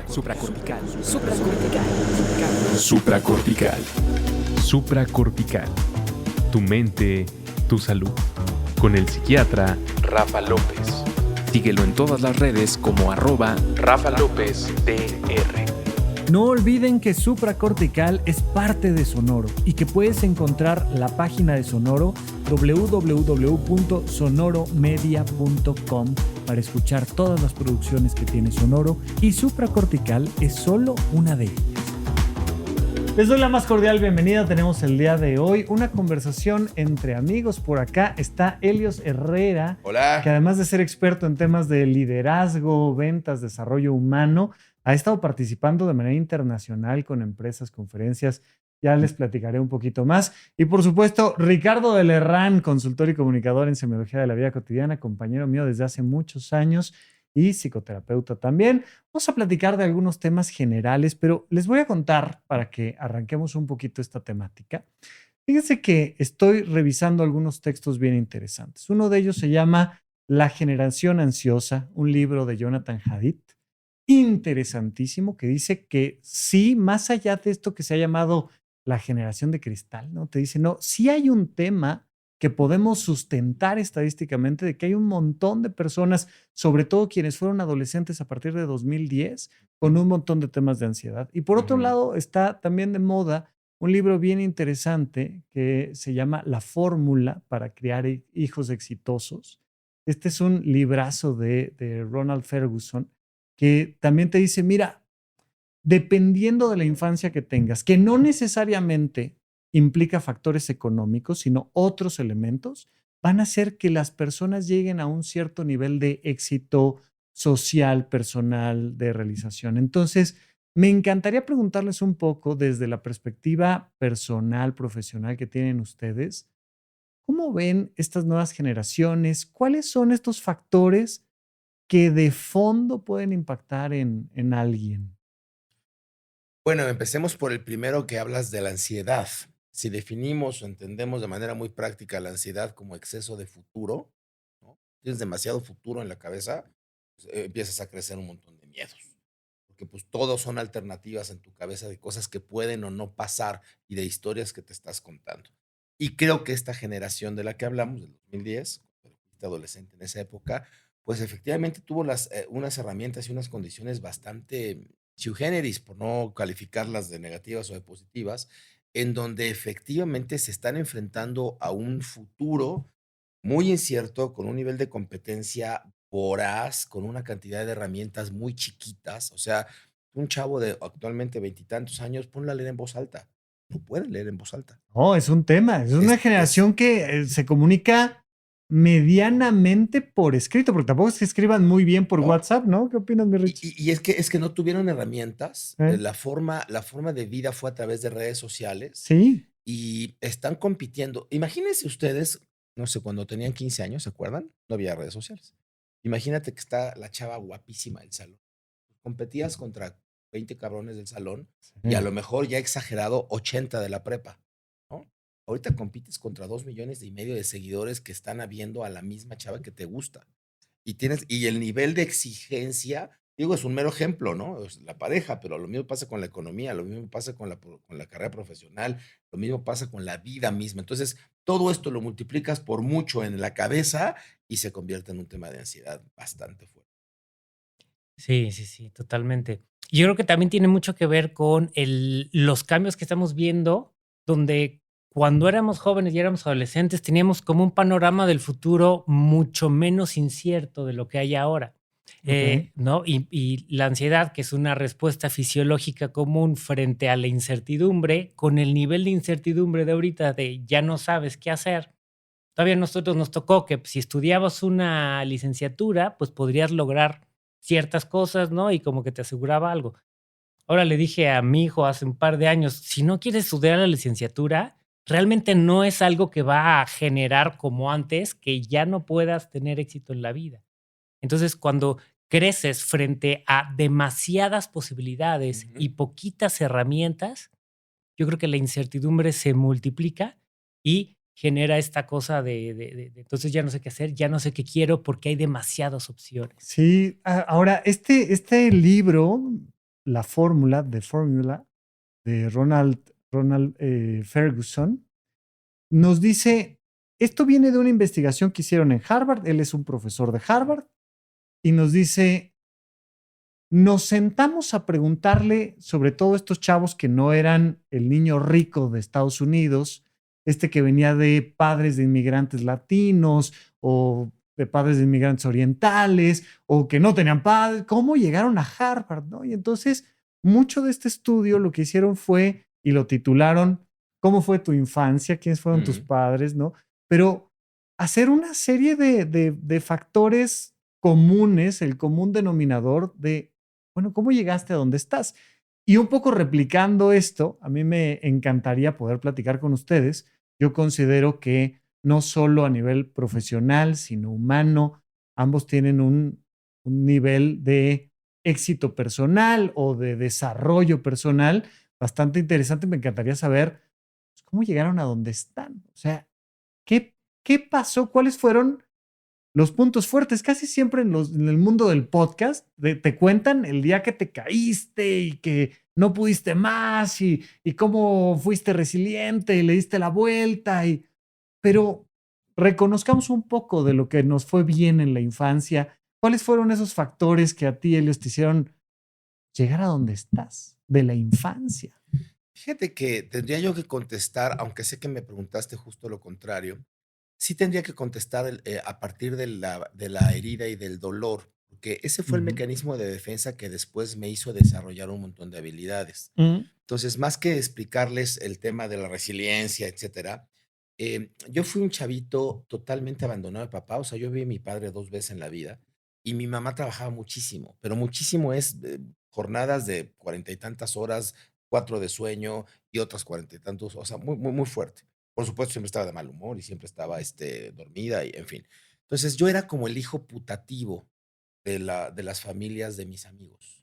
Supracortical. Supracortical. Tu mente, tu salud. Con el psiquiatra Rafa López. Síguelo en todas las redes como @RafaLópezDR. No olviden que Supracortical es parte de Sonoro y que puedes encontrar la página de Sonoro www.sonoromedia.com para escuchar todas las producciones que tiene Sonoro, y Supracortical es solo una de ellas. Les doy la más cordial bienvenida. Tenemos el día de hoy una conversación entre amigos. Por acá está Helios Herrera. Hola. Que además de ser experto en temas de liderazgo, ventas, desarrollo humano, ha estado participando de manera internacional con empresas, conferencias. Ya les platicaré un poquito más. Y por supuesto, Ricardo de Lerrán, consultor y comunicador en semiología de la vida cotidiana, compañero mío desde hace muchos años y psicoterapeuta también. Vamos a platicar de algunos temas generales, pero les voy a contar para que arranquemos un poquito esta temática. Fíjense que estoy revisando algunos textos bien interesantes. Uno de ellos se llama La generación ansiosa, un libro de Jonathan Haidt, interesantísimo, que dice que sí, más allá de esto que se ha llamado la generación de cristal, ¿no? Te dice, no, sí hay un tema que podemos sustentar estadísticamente de que hay un montón de personas, sobre todo quienes fueron adolescentes a partir de 2010, con un montón de temas de ansiedad. Y por otro lado, está también de moda un libro bien interesante que se llama La fórmula para criar hijos exitosos. Este es un librazo de Ronald Ferguson, que también te dice, mira, dependiendo de la infancia que tengas, que no necesariamente implica factores económicos, sino otros elementos, van a hacer que las personas lleguen a un cierto nivel de éxito social, personal, de realización. Entonces, me encantaría preguntarles un poco desde la perspectiva personal, profesional que tienen ustedes, ¿cómo ven estas nuevas generaciones? ¿Cuáles son estos factores que de fondo pueden impactar en alguien? Bueno, empecemos por el primero, que hablas de la ansiedad. Si definimos o entendemos de manera muy práctica la ansiedad como exceso de futuro, ¿no? Tienes demasiado futuro en la cabeza, pues, empiezas a crecer un montón de miedos, porque pues todos son alternativas en tu cabeza de cosas que pueden o no pasar y de historias que te estás contando. Y creo que esta generación de la que hablamos, del 2010, cuando fuiste adolescente en esa época, pues efectivamente tuvo unas herramientas y unas condiciones bastante sui generis, por no calificarlas de negativas o de positivas, en donde efectivamente se están enfrentando a un futuro muy incierto, con un nivel de competencia voraz, con una cantidad de herramientas muy chiquitas. O sea, un chavo de actualmente veintitantos años, ponlo a leer en voz alta. No puede leer en voz alta. No, es un tema. Es una generación que se comunica medianamente por escrito, porque tampoco es que escriban muy bien por WhatsApp, ¿no? ¿Qué opinas, mi Rich? Y es que no tuvieron herramientas. ¿Eh? La forma de vida fue a través de redes sociales Sí. y están compitiendo. Imagínense ustedes, no sé, cuando tenían 15 años, ¿se acuerdan? No había redes sociales. Imagínate que está la chava guapísima del salón. Competías contra 20 cabrones del salón y a lo mejor, ya exagerado, 80 de la prepa, ¿no? Ahorita compites contra 2,5 millones de seguidores que están viendo a la misma chava que te gusta. Y el nivel de exigencia, digo, es un mero ejemplo, ¿no? Es la pareja, pero lo mismo pasa con la economía, lo mismo pasa con la carrera profesional, lo mismo pasa con la vida misma. Entonces, todo esto lo multiplicas por mucho en la cabeza y se convierte en un tema de ansiedad bastante fuerte. Sí, totalmente. Yo creo que también tiene mucho que ver con los cambios que estamos viendo, donde cuando éramos jóvenes y éramos adolescentes teníamos como un panorama del futuro mucho menos incierto de lo que hay ahora, Ok. ¿no? Y la ansiedad, que es una respuesta fisiológica común frente a la incertidumbre, con el nivel de incertidumbre de ahorita de ya no sabes qué hacer. Todavía a nosotros nos tocó que si estudiabas una licenciatura, pues podrías lograr ciertas cosas, ¿no? Y como que te aseguraba algo. Ahora le dije a mi hijo hace un par de años, si no quieres estudiar la licenciatura, realmente no es algo que va a generar como antes que ya no puedas tener éxito en la vida. Entonces, cuando creces frente a demasiadas posibilidades Ujú. y poquitas herramientas, yo creo que la incertidumbre se multiplica y genera esta cosa entonces ya no sé qué hacer, ya no sé qué quiero porque hay demasiadas opciones. Sí, ahora, este libro, La Fórmula, The Formula, de Ronald Ferguson, nos dice, esto viene de una investigación que hicieron en Harvard, él es un profesor de Harvard, y nos dice, nos sentamos a preguntarle sobre todo estos chavos que no eran el niño rico de Estados Unidos, este que venía de padres de inmigrantes latinos o de padres de inmigrantes orientales o que no tenían padres, ¿cómo llegaron a Harvard? ¿No? Y entonces, mucho de este estudio lo que hicieron fue, y lo titularon, ¿cómo fue tu infancia? ¿Quiénes fueron tus padres? ¿No? Pero hacer una serie de factores comunes, el común denominador de, bueno, ¿cómo llegaste a donde estás? Y un poco replicando esto, a mí me encantaría poder platicar con ustedes. Yo considero que no solo a nivel profesional, sino humano, ambos tienen un nivel de éxito personal o de desarrollo personal bastante interesante. Me encantaría saber pues, cómo llegaron a donde están. O sea, ¿qué pasó? ¿Cuáles fueron los puntos fuertes? Casi siempre en el mundo del podcast te cuentan el día que te caíste y que no pudiste más y cómo fuiste resiliente y le diste la vuelta. Pero reconozcamos un poco de lo que nos fue bien en la infancia. ¿Cuáles fueron esos factores que a ti, Helios, te hicieron llegar a donde estás de la infancia? Fíjate que tendría yo que contestar, aunque sé que me preguntaste justo lo contrario, sí tendría que contestar a partir de la herida y del dolor, porque ese fue el Ujú. mecanismo de defensa que después me hizo desarrollar un montón de habilidades. Mm, Entonces, más que explicarles el tema de la resiliencia, etcétera, yo fui un chavito totalmente abandonado de papá. O sea, yo vi a mi padre 2 veces en la vida y mi mamá trabajaba muchísimo, pero muchísimo es jornadas de 40 y tantas horas, 4 de sueño y otras 40 y tantos, o sea, muy, muy, muy fuerte. Por supuesto, siempre estaba de mal humor y siempre estaba dormida y en fin. Entonces, yo era como el hijo putativo de las familias de mis amigos.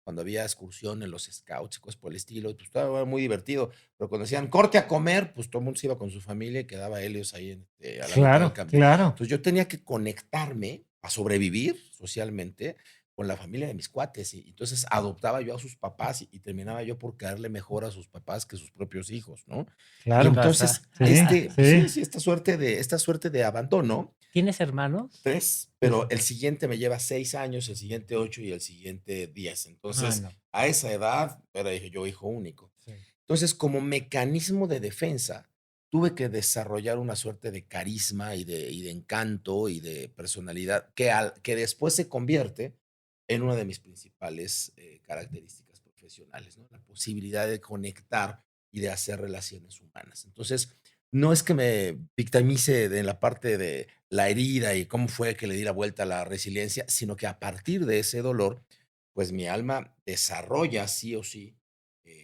Cuando había excursión en los scouts y cosas por el estilo, pues estaba muy divertido. Pero cuando decían corte a comer, pues todo el mundo se iba con su familia y quedaba Helios ahí a la mitad del claro, campo. claro. Entonces yo tenía que conectarme a sobrevivir socialmente con la familia de mis cuates. Y entonces adoptaba yo a sus papás y terminaba yo por caerle mejor a sus papás que sus propios hijos, ¿no? Y ¿Qué Claro. pasa? entonces, Sí, pues sí, sí. sí, esta suerte de abandono. ¿Tienes hermanos? 3, pero el siguiente me lleva 6 años, el siguiente 8 y el siguiente 10. Ah, Entonces, no. a esa edad era yo hijo único. Sí. Entonces, como mecanismo de defensa, tuve que desarrollar una suerte de carisma y de encanto y de personalidad que después se convierte en una de mis principales características profesionales, ¿no? La posibilidad de conectar y de hacer relaciones humanas. Entonces, no es que me victimice en la parte de la herida y cómo fue que le di la vuelta a la resiliencia, sino que a partir de ese dolor, pues mi alma desarrolla sí o sí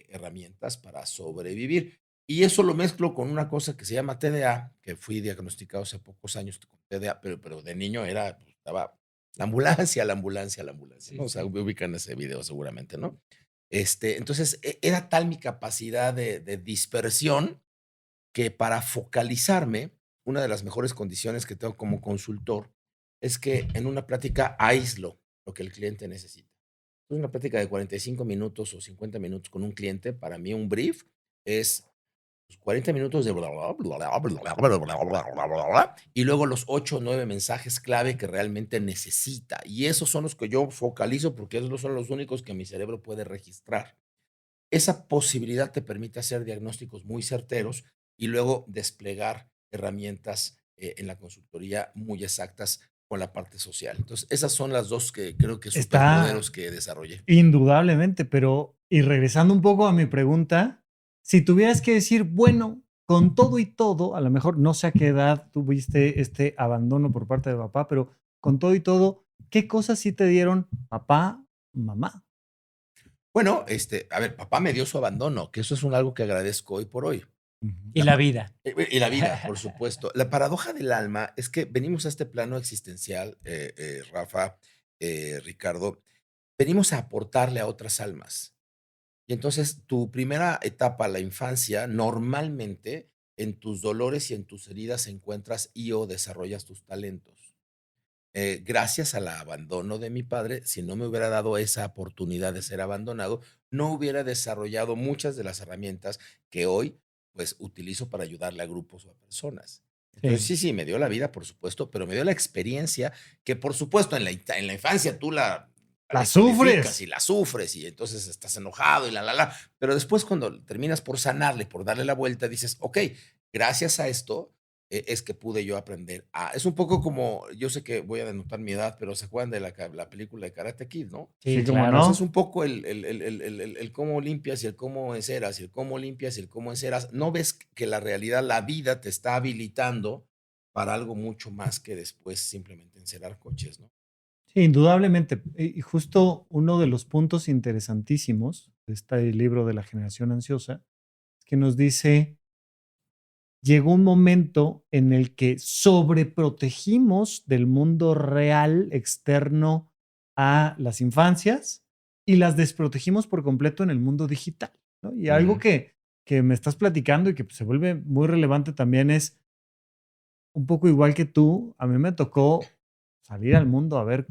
herramientas para sobrevivir. Y eso lo mezclo con una cosa que se llama TDA, que fui diagnosticado hace pocos años con TDA, pero de niño estaba la ambulancia, la ambulancia, la ambulancia, Sí, ¿no? O sea, sí. ubican ese video seguramente, ¿no? Entonces, era tal mi capacidad de dispersión que para focalizarme, una de las mejores condiciones que tengo como consultor es que en una plática aíslo lo que el cliente necesita. Entonces, una plática de 45 minutos o 50 minutos con un cliente, para mí un brief es pues, 40 minutos de bla, bla, bla, bla, bla, bla, bla, bla, bla, bla, bla, y luego los 8 o 9 mensajes clave que realmente necesita. Y esos son los que yo focalizo porque esos son los únicos que mi cerebro puede registrar. Esa posibilidad te permite hacer diagnósticos muy certeros y luego desplegar herramientas en la consultoría muy exactas con la parte social. Entonces, esas son las dos que creo que Está superpoderes que desarrollé. indudablemente, pero y regresando un poco a mi pregunta, si tuvieras que decir, bueno, con todo y todo, a lo mejor no sé a qué edad tuviste este abandono por parte de papá, pero con todo y todo, ¿qué cosas sí te dieron papá, mamá? Bueno, a ver, papá me dio su abandono, que eso es algo que agradezco hoy por hoy. Ujú. Y la vida. Y la vida, por supuesto. La paradoja del alma es que venimos a este plano existencial, Rafa, Ricardo, venimos a aportarle a otras almas. Y entonces tu primera etapa, la infancia, normalmente en tus dolores y en tus heridas encuentras y o desarrollas tus talentos. Gracias al abandono de mi padre, si no me hubiera dado esa oportunidad de ser abandonado, no hubiera desarrollado muchas de las herramientas que hoy, pues, utilizo para ayudarle a grupos o a personas. Entonces, Sí. sí, me dio la vida, por supuesto, pero me dio la experiencia que, por supuesto, en la infancia tú la La descodificas y sufres. la sufres y entonces estás enojado y la. Pero después cuando terminas por sanarle, por darle la vuelta, dices, ok, gracias a esto es que pude yo aprender a. Es un poco como, yo sé que voy a denotar mi edad, pero ¿se acuerdan de la película de Karate Kid, no? Sí, Sí, cómo Pues es claro. un no. poco el cómo limpias y el cómo enceras y el cómo limpias y el cómo enceras. No ves que la realidad, la vida te está habilitando para algo mucho más que después simplemente encerar coches, ¿no? Sí, indudablemente. Y justo uno de los puntos interesantísimos de este libro de la generación ansiosa es que nos dice, llegó un momento en el que sobreprotegimos del mundo real externo a las infancias y las desprotegimos por completo en el mundo digital, ¿no? Y algo Ujú. que me estás platicando y que pues, se vuelve muy relevante también es un poco igual que tú, a mí me tocó salir al mundo a ver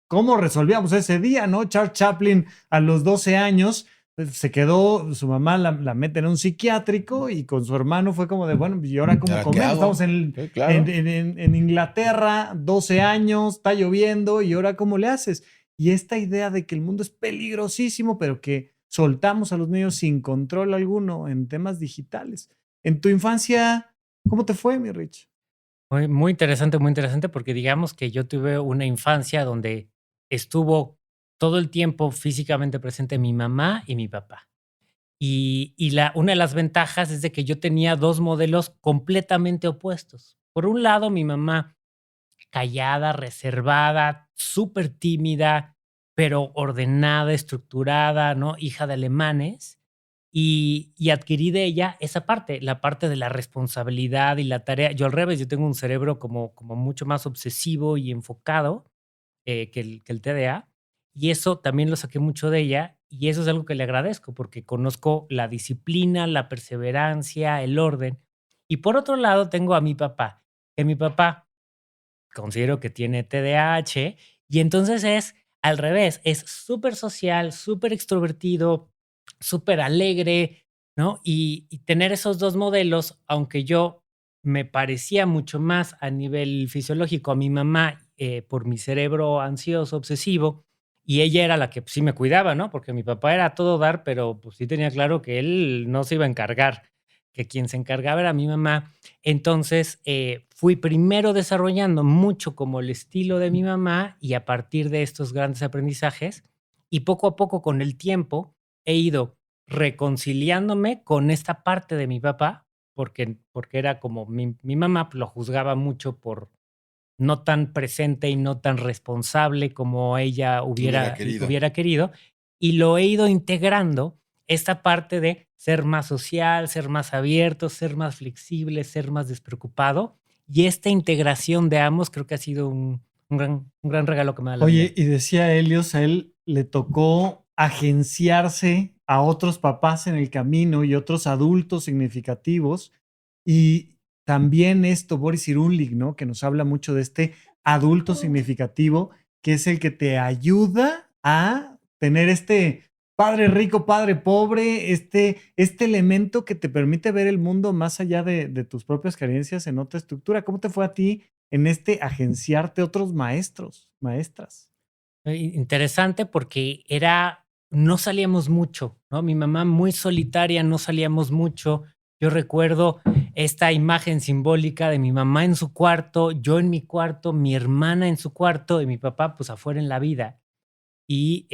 cómo resolvíamos ese día, ¿no? Charles Chaplin a los 12 años pues, se quedó, su mamá la mete en un psiquiátrico y con su hermano fue como de, bueno, ¿y ahora ¿Y cómo ahora qué comemos? Estamos hago? Sí, claro. en Inglaterra, 12 años, está lloviendo y ahora cómo le haces. Y esta idea de que el mundo es peligrosísimo, pero que soltamos a los niños sin control alguno en temas digitales. En tu infancia, ¿cómo te fue, mi Rich? Muy interesante, porque digamos que yo tuve una infancia donde estuvo todo el tiempo físicamente presente mi mamá y mi papá. Una de las ventajas es de que yo tenía 2 modelos completamente opuestos. Por un lado, mi mamá callada, reservada, súper tímida, pero ordenada, estructurada, ¿no? Hija de alemanes. Y adquirí de ella esa parte, la parte de la responsabilidad y la tarea. Yo al revés, yo tengo un cerebro como mucho más obsesivo y enfocado que el TDA. Y eso también lo saqué mucho de ella. Y eso es algo que le agradezco porque conozco la disciplina, la perseverancia, el orden. Y por otro lado, tengo a mi papá, que mi papá considero que tiene TDAH, y entonces es al revés, es súper social, súper extrovertido, súper alegre, ¿no? Y tener esos 2 modelos, aunque yo me parecía mucho más a nivel fisiológico a mi mamá, por mi cerebro ansioso, obsesivo, y ella era la que, pues, sí me cuidaba, ¿no? Porque mi papá era a todo dar, pero, pues, sí tenía claro que él no se iba a encargar, que quien se encargaba era mi mamá. Entonces, fui primero desarrollando mucho como el estilo de mi mamá y a partir de estos grandes aprendizajes y poco a poco con el tiempo he ido reconciliándome con esta parte de mi papá, porque era como mi mamá lo juzgaba mucho por no tan presente y no tan responsable como ella Hubiera hubiera, querido. hubiera querido, y lo he ido integrando esta parte de ser más social, ser más abierto, ser más flexible, ser más despreocupado. Y esta integración de ambos creo que ha sido un gran regalo que me da la Oye, vida. y decía Helios, a él le tocó agenciarse a otros papás en el camino y otros adultos significativos. Y también esto, Boris Cyrulnik, ¿no? Que nos habla mucho de este adulto significativo, que es el que te ayuda a tener este padre rico, padre pobre, este elemento que te permite ver el mundo más allá de tus propias carencias en otra estructura. ¿Cómo te fue a ti en este agenciarte otros maestros, maestras? Interesante porque no salíamos mucho, ¿no? Mi mamá muy solitaria, no salíamos mucho. Yo recuerdo esta imagen simbólica de mi mamá en su cuarto, yo en mi cuarto, mi hermana en su cuarto y mi papá pues afuera en la vida. Y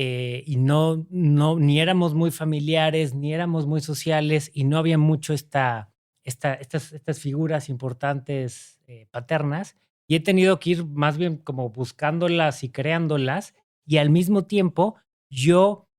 no, ni éramos muy familiares, ni éramos muy sociales y no había mucho estas figuras importantes paternas. Y he tenido que ir más bien como buscándolas y creándolas y al mismo tiempo yo,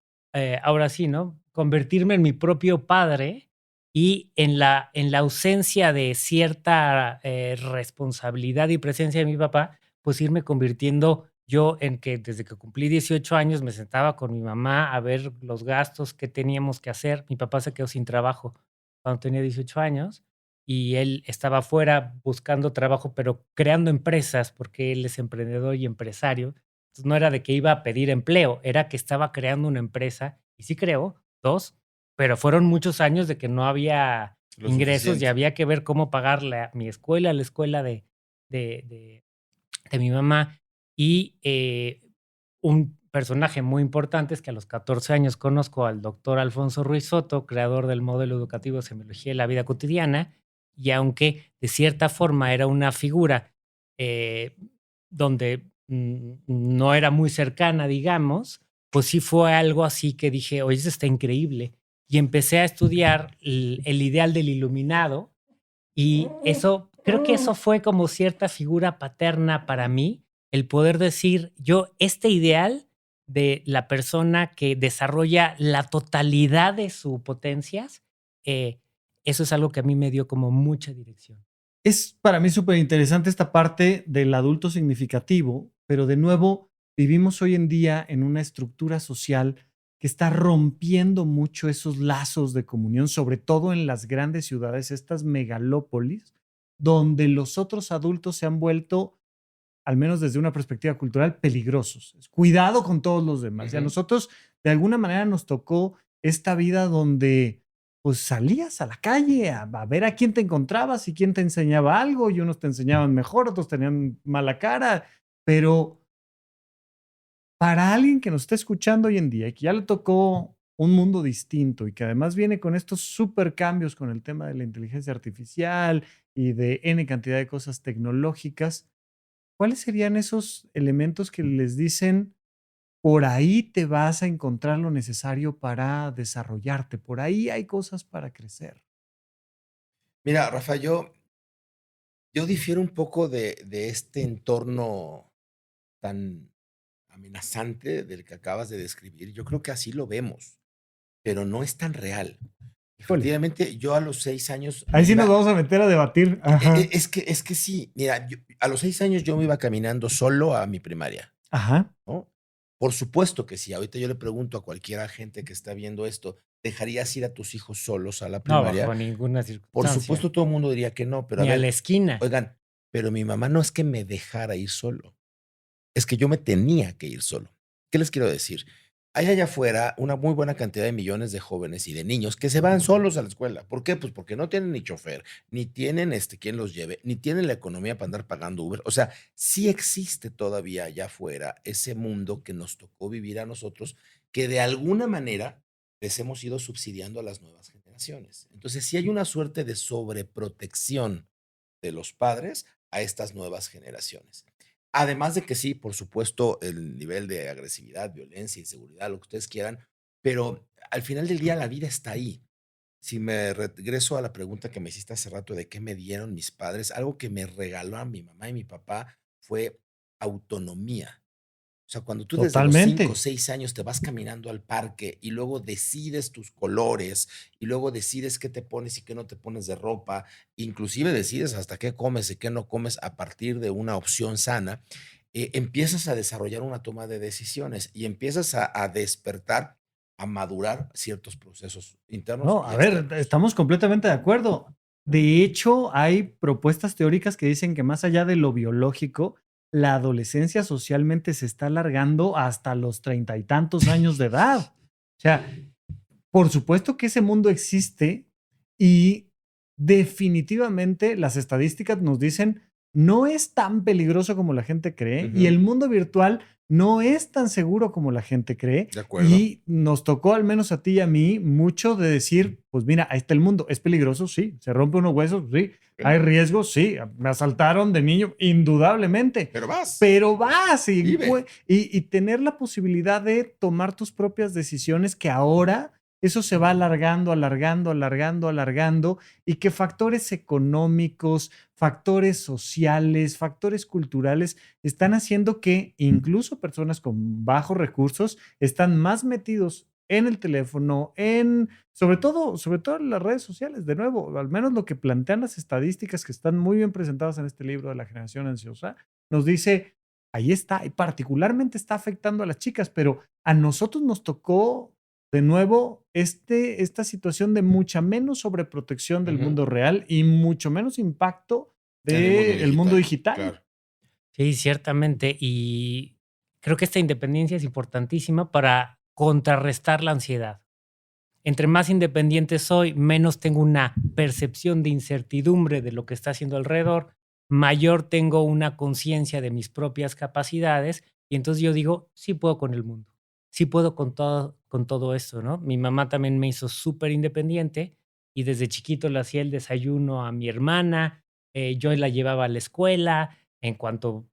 ahora sí, ¿no? Convertirme en mi propio padre y en la ausencia de cierta responsabilidad y presencia de mi papá, pues irme convirtiendo yo en que desde que cumplí 18 años me sentaba con mi mamá a ver los gastos que teníamos que hacer. Mi papá se quedó sin trabajo cuando tenía 18 años y él estaba afuera buscando trabajo, pero creando empresas, porque él es emprendedor y empresario. Entonces, no era de que iba a pedir empleo, era que estaba creando una empresa, y sí creó 2, pero fueron muchos años de que no había Lo ingresos y suficiente. había que ver cómo pagarle a mi escuela, la escuela de de de mi mamá. Y, un personaje muy importante es que a los 14 años conozco al doctor Alfonso Ruiz Soto, creador del modelo educativo de semiología de la vida cotidiana, y aunque de cierta forma era una figura, eh, donde, no era muy cercana, digamos, pues sí fue algo así que dije: "Oye, eso está increíble". Y empecé a estudiar el ideal del iluminado, y eso, creo que eso fue como cierta figura paterna para mí, el poder decir, yo, este ideal de la persona que desarrolla la totalidad de sus potencias, eh, eso es algo que a mí me dio como mucha dirección. Es para mí súper interesante esta parte del adulto significativo, pero de nuevo vivimos hoy en día en una estructura social que está rompiendo mucho esos lazos de comunión, sobre todo en las grandes ciudades, estas megalópolis, donde los otros adultos se han vuelto, al menos desde una perspectiva cultural, peligrosos. Cuidado con todos los demás. Y a Ujú. nosotros, de alguna manera, nos tocó esta vida donde pues salías a la calle a ver a quién te encontrabas y quién te enseñaba algo, y unos te enseñaban mejor, otros tenían mala cara, pero para alguien que nos está escuchando hoy en día y que ya le tocó un mundo distinto y que además viene con estos super cambios con el tema de la inteligencia artificial y de N cantidad de cosas tecnológicas, ¿cuáles serían esos elementos que les dicen, por ahí te vas a encontrar lo necesario para desarrollarte, por ahí hay cosas para crecer? Mira, Rafa, yo difiero un poco de este entorno tan amenazante del que acabas de describir. Yo creo que así lo vemos, pero no es tan real. Híjole, Efectivamente, yo a los 6 años ahí me sí nos iba vamos a meter a debatir. Ajá, es que sí, mira, a los 6 años yo me iba caminando solo a mi primaria, ajá. ¿no? Por supuesto que sí. Ahorita yo le pregunto a cualquiera gente que está viendo esto, ¿dejarías ir a tus hijos solos a la No, primaria? bajo ninguna Por circunstancia, supuesto, todo el mundo diría que no, pero a ni a la ver, esquina. oigan, pero mi mamá no es que me dejara ir solo, es que yo me tenía que ir solo. ¿Qué les quiero decir? Hay allá afuera una muy buena cantidad de millones de jóvenes y de niños que se van solos a la escuela. ¿Por qué? Pues porque no tienen ni chofer, ni tienen quien los lleve, ni tienen la economía para andar pagando Uber. O sea, sí existe todavía allá afuera ese mundo que nos tocó vivir a nosotros, que de alguna manera les hemos ido subsidiando a las nuevas generaciones. Entonces, sí hay una suerte de sobreprotección de los padres a estas nuevas generaciones. Además de que sí, por supuesto, el nivel de agresividad, violencia, inseguridad, lo que ustedes quieran, pero al final del día la vida está ahí. Si me regreso a la pregunta que me hiciste hace rato de qué me dieron mis padres, algo que me regaló a mi mamá y mi papá fue autonomía. O sea, cuando tú desde los 5 o Totalmente. 6 años te vas caminando al parque y luego decides tus colores y luego decides qué te pones y qué no te pones de ropa, inclusive decides hasta qué comes y qué no comes a partir de una opción sana, empiezas a desarrollar una toma de decisiones y empiezas a despertar, a madurar ciertos procesos internos No, y a ver, externos. estamos completamente de acuerdo. De hecho, hay propuestas teóricas que dicen que más allá de lo biológico, la adolescencia socialmente se está alargando hasta los treinta y tantos años de edad. O sea, por supuesto que ese mundo existe y definitivamente las estadísticas nos dicen no es tan peligroso como la gente cree y Ujú, el mundo virtual no es tan seguro como la gente cree de acuerdo. y nos tocó al menos a ti y a mí mucho de decir, pues mira, ahí está el mundo, es peligroso, sí, se rompe unos huesos, sí, hay riesgos, sí, me asaltaron de niño, indudablemente, Pero vas, pero vas vive. y tener la posibilidad de tomar tus propias decisiones que ahora eso se va alargando, alargando, alargando, alargando, y que factores económicos, factores sociales, factores culturales están haciendo que incluso personas con bajos recursos están más metidos en el teléfono, sobre todo en las redes sociales. De nuevo, al menos lo que plantean las estadísticas que están muy bien presentadas en este libro de la generación ansiosa, nos dice, ahí está, y particularmente está afectando a las chicas, pero a nosotros nos tocó de nuevo, esta situación de mucha menos sobreprotección del Ujú. mundo real y mucho menos impacto En el mundo del mundo digital, digital. claro. Sí, ciertamente. Y creo que esta independencia es importantísima para contrarrestar la ansiedad. Entre más independiente soy, menos tengo una percepción de incertidumbre de lo que está haciendo alrededor, mayor tengo una conciencia de mis propias capacidades y entonces yo digo, sí puedo con el mundo, sí puedo con todo esto, ¿no? Mi mamá también me hizo súper independiente y desde chiquito le hacía el desayuno a mi hermana, yo la llevaba a la escuela, en cuanto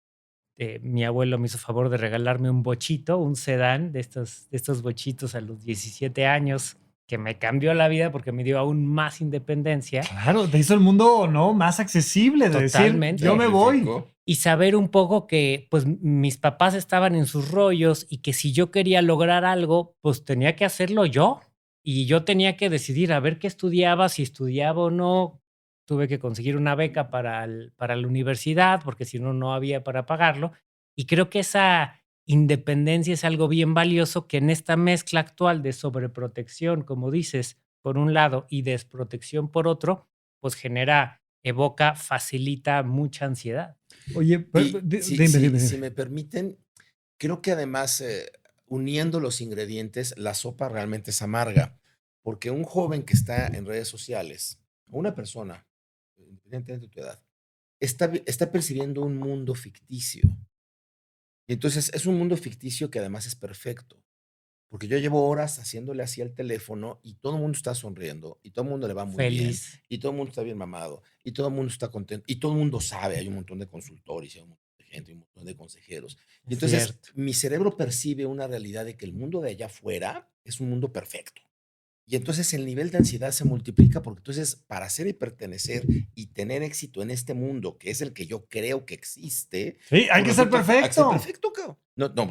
mi abuelo me hizo favor de regalarme un bochito, un sedán de estos bochitos a los 17 años, que me cambió la vida porque me dio aún más independencia. Claro, te hizo el mundo, ¿no? Más accesible de decir, yo Totalmente. me voy. Simplificó. Y saber un poco que, pues, mis papás estaban en sus rollos y que si yo quería lograr algo, pues tenía que hacerlo yo. Y yo tenía que decidir a ver qué estudiaba, si estudiaba o no. Tuve que conseguir una beca para la universidad, porque si no, no había para pagarlo. Y creo que esa independencia es algo bien valioso que en esta mezcla actual de sobreprotección, como dices, por un lado, y desprotección por otro, pues evoca, facilita mucha ansiedad. Oye, Y dime, dime, si dime. me permiten, creo que además, uniendo los ingredientes, la sopa realmente es amarga, porque un joven que está en redes sociales, o una persona, independientemente de tu edad, está percibiendo un mundo ficticio. Y entonces es un mundo ficticio que además es perfecto. Porque yo llevo horas haciéndole así al teléfono y todo el mundo está sonriendo y todo el mundo le va muy bien Feliz. y todo el mundo está bien mamado y todo el mundo está contento y todo el mundo sabe, hay un montón de consultores, hay un montón de gente, hay un montón de consejeros. Y Es entonces cierto. mi cerebro percibe una realidad de que el mundo de allá afuera es un mundo perfecto. Y entonces el nivel de ansiedad se multiplica porque entonces para ser y pertenecer y tener éxito en este mundo, que es el que yo creo que existe, Sí, hay pues que ser resulta que hay que ser perfecto. perfecto, cabrón.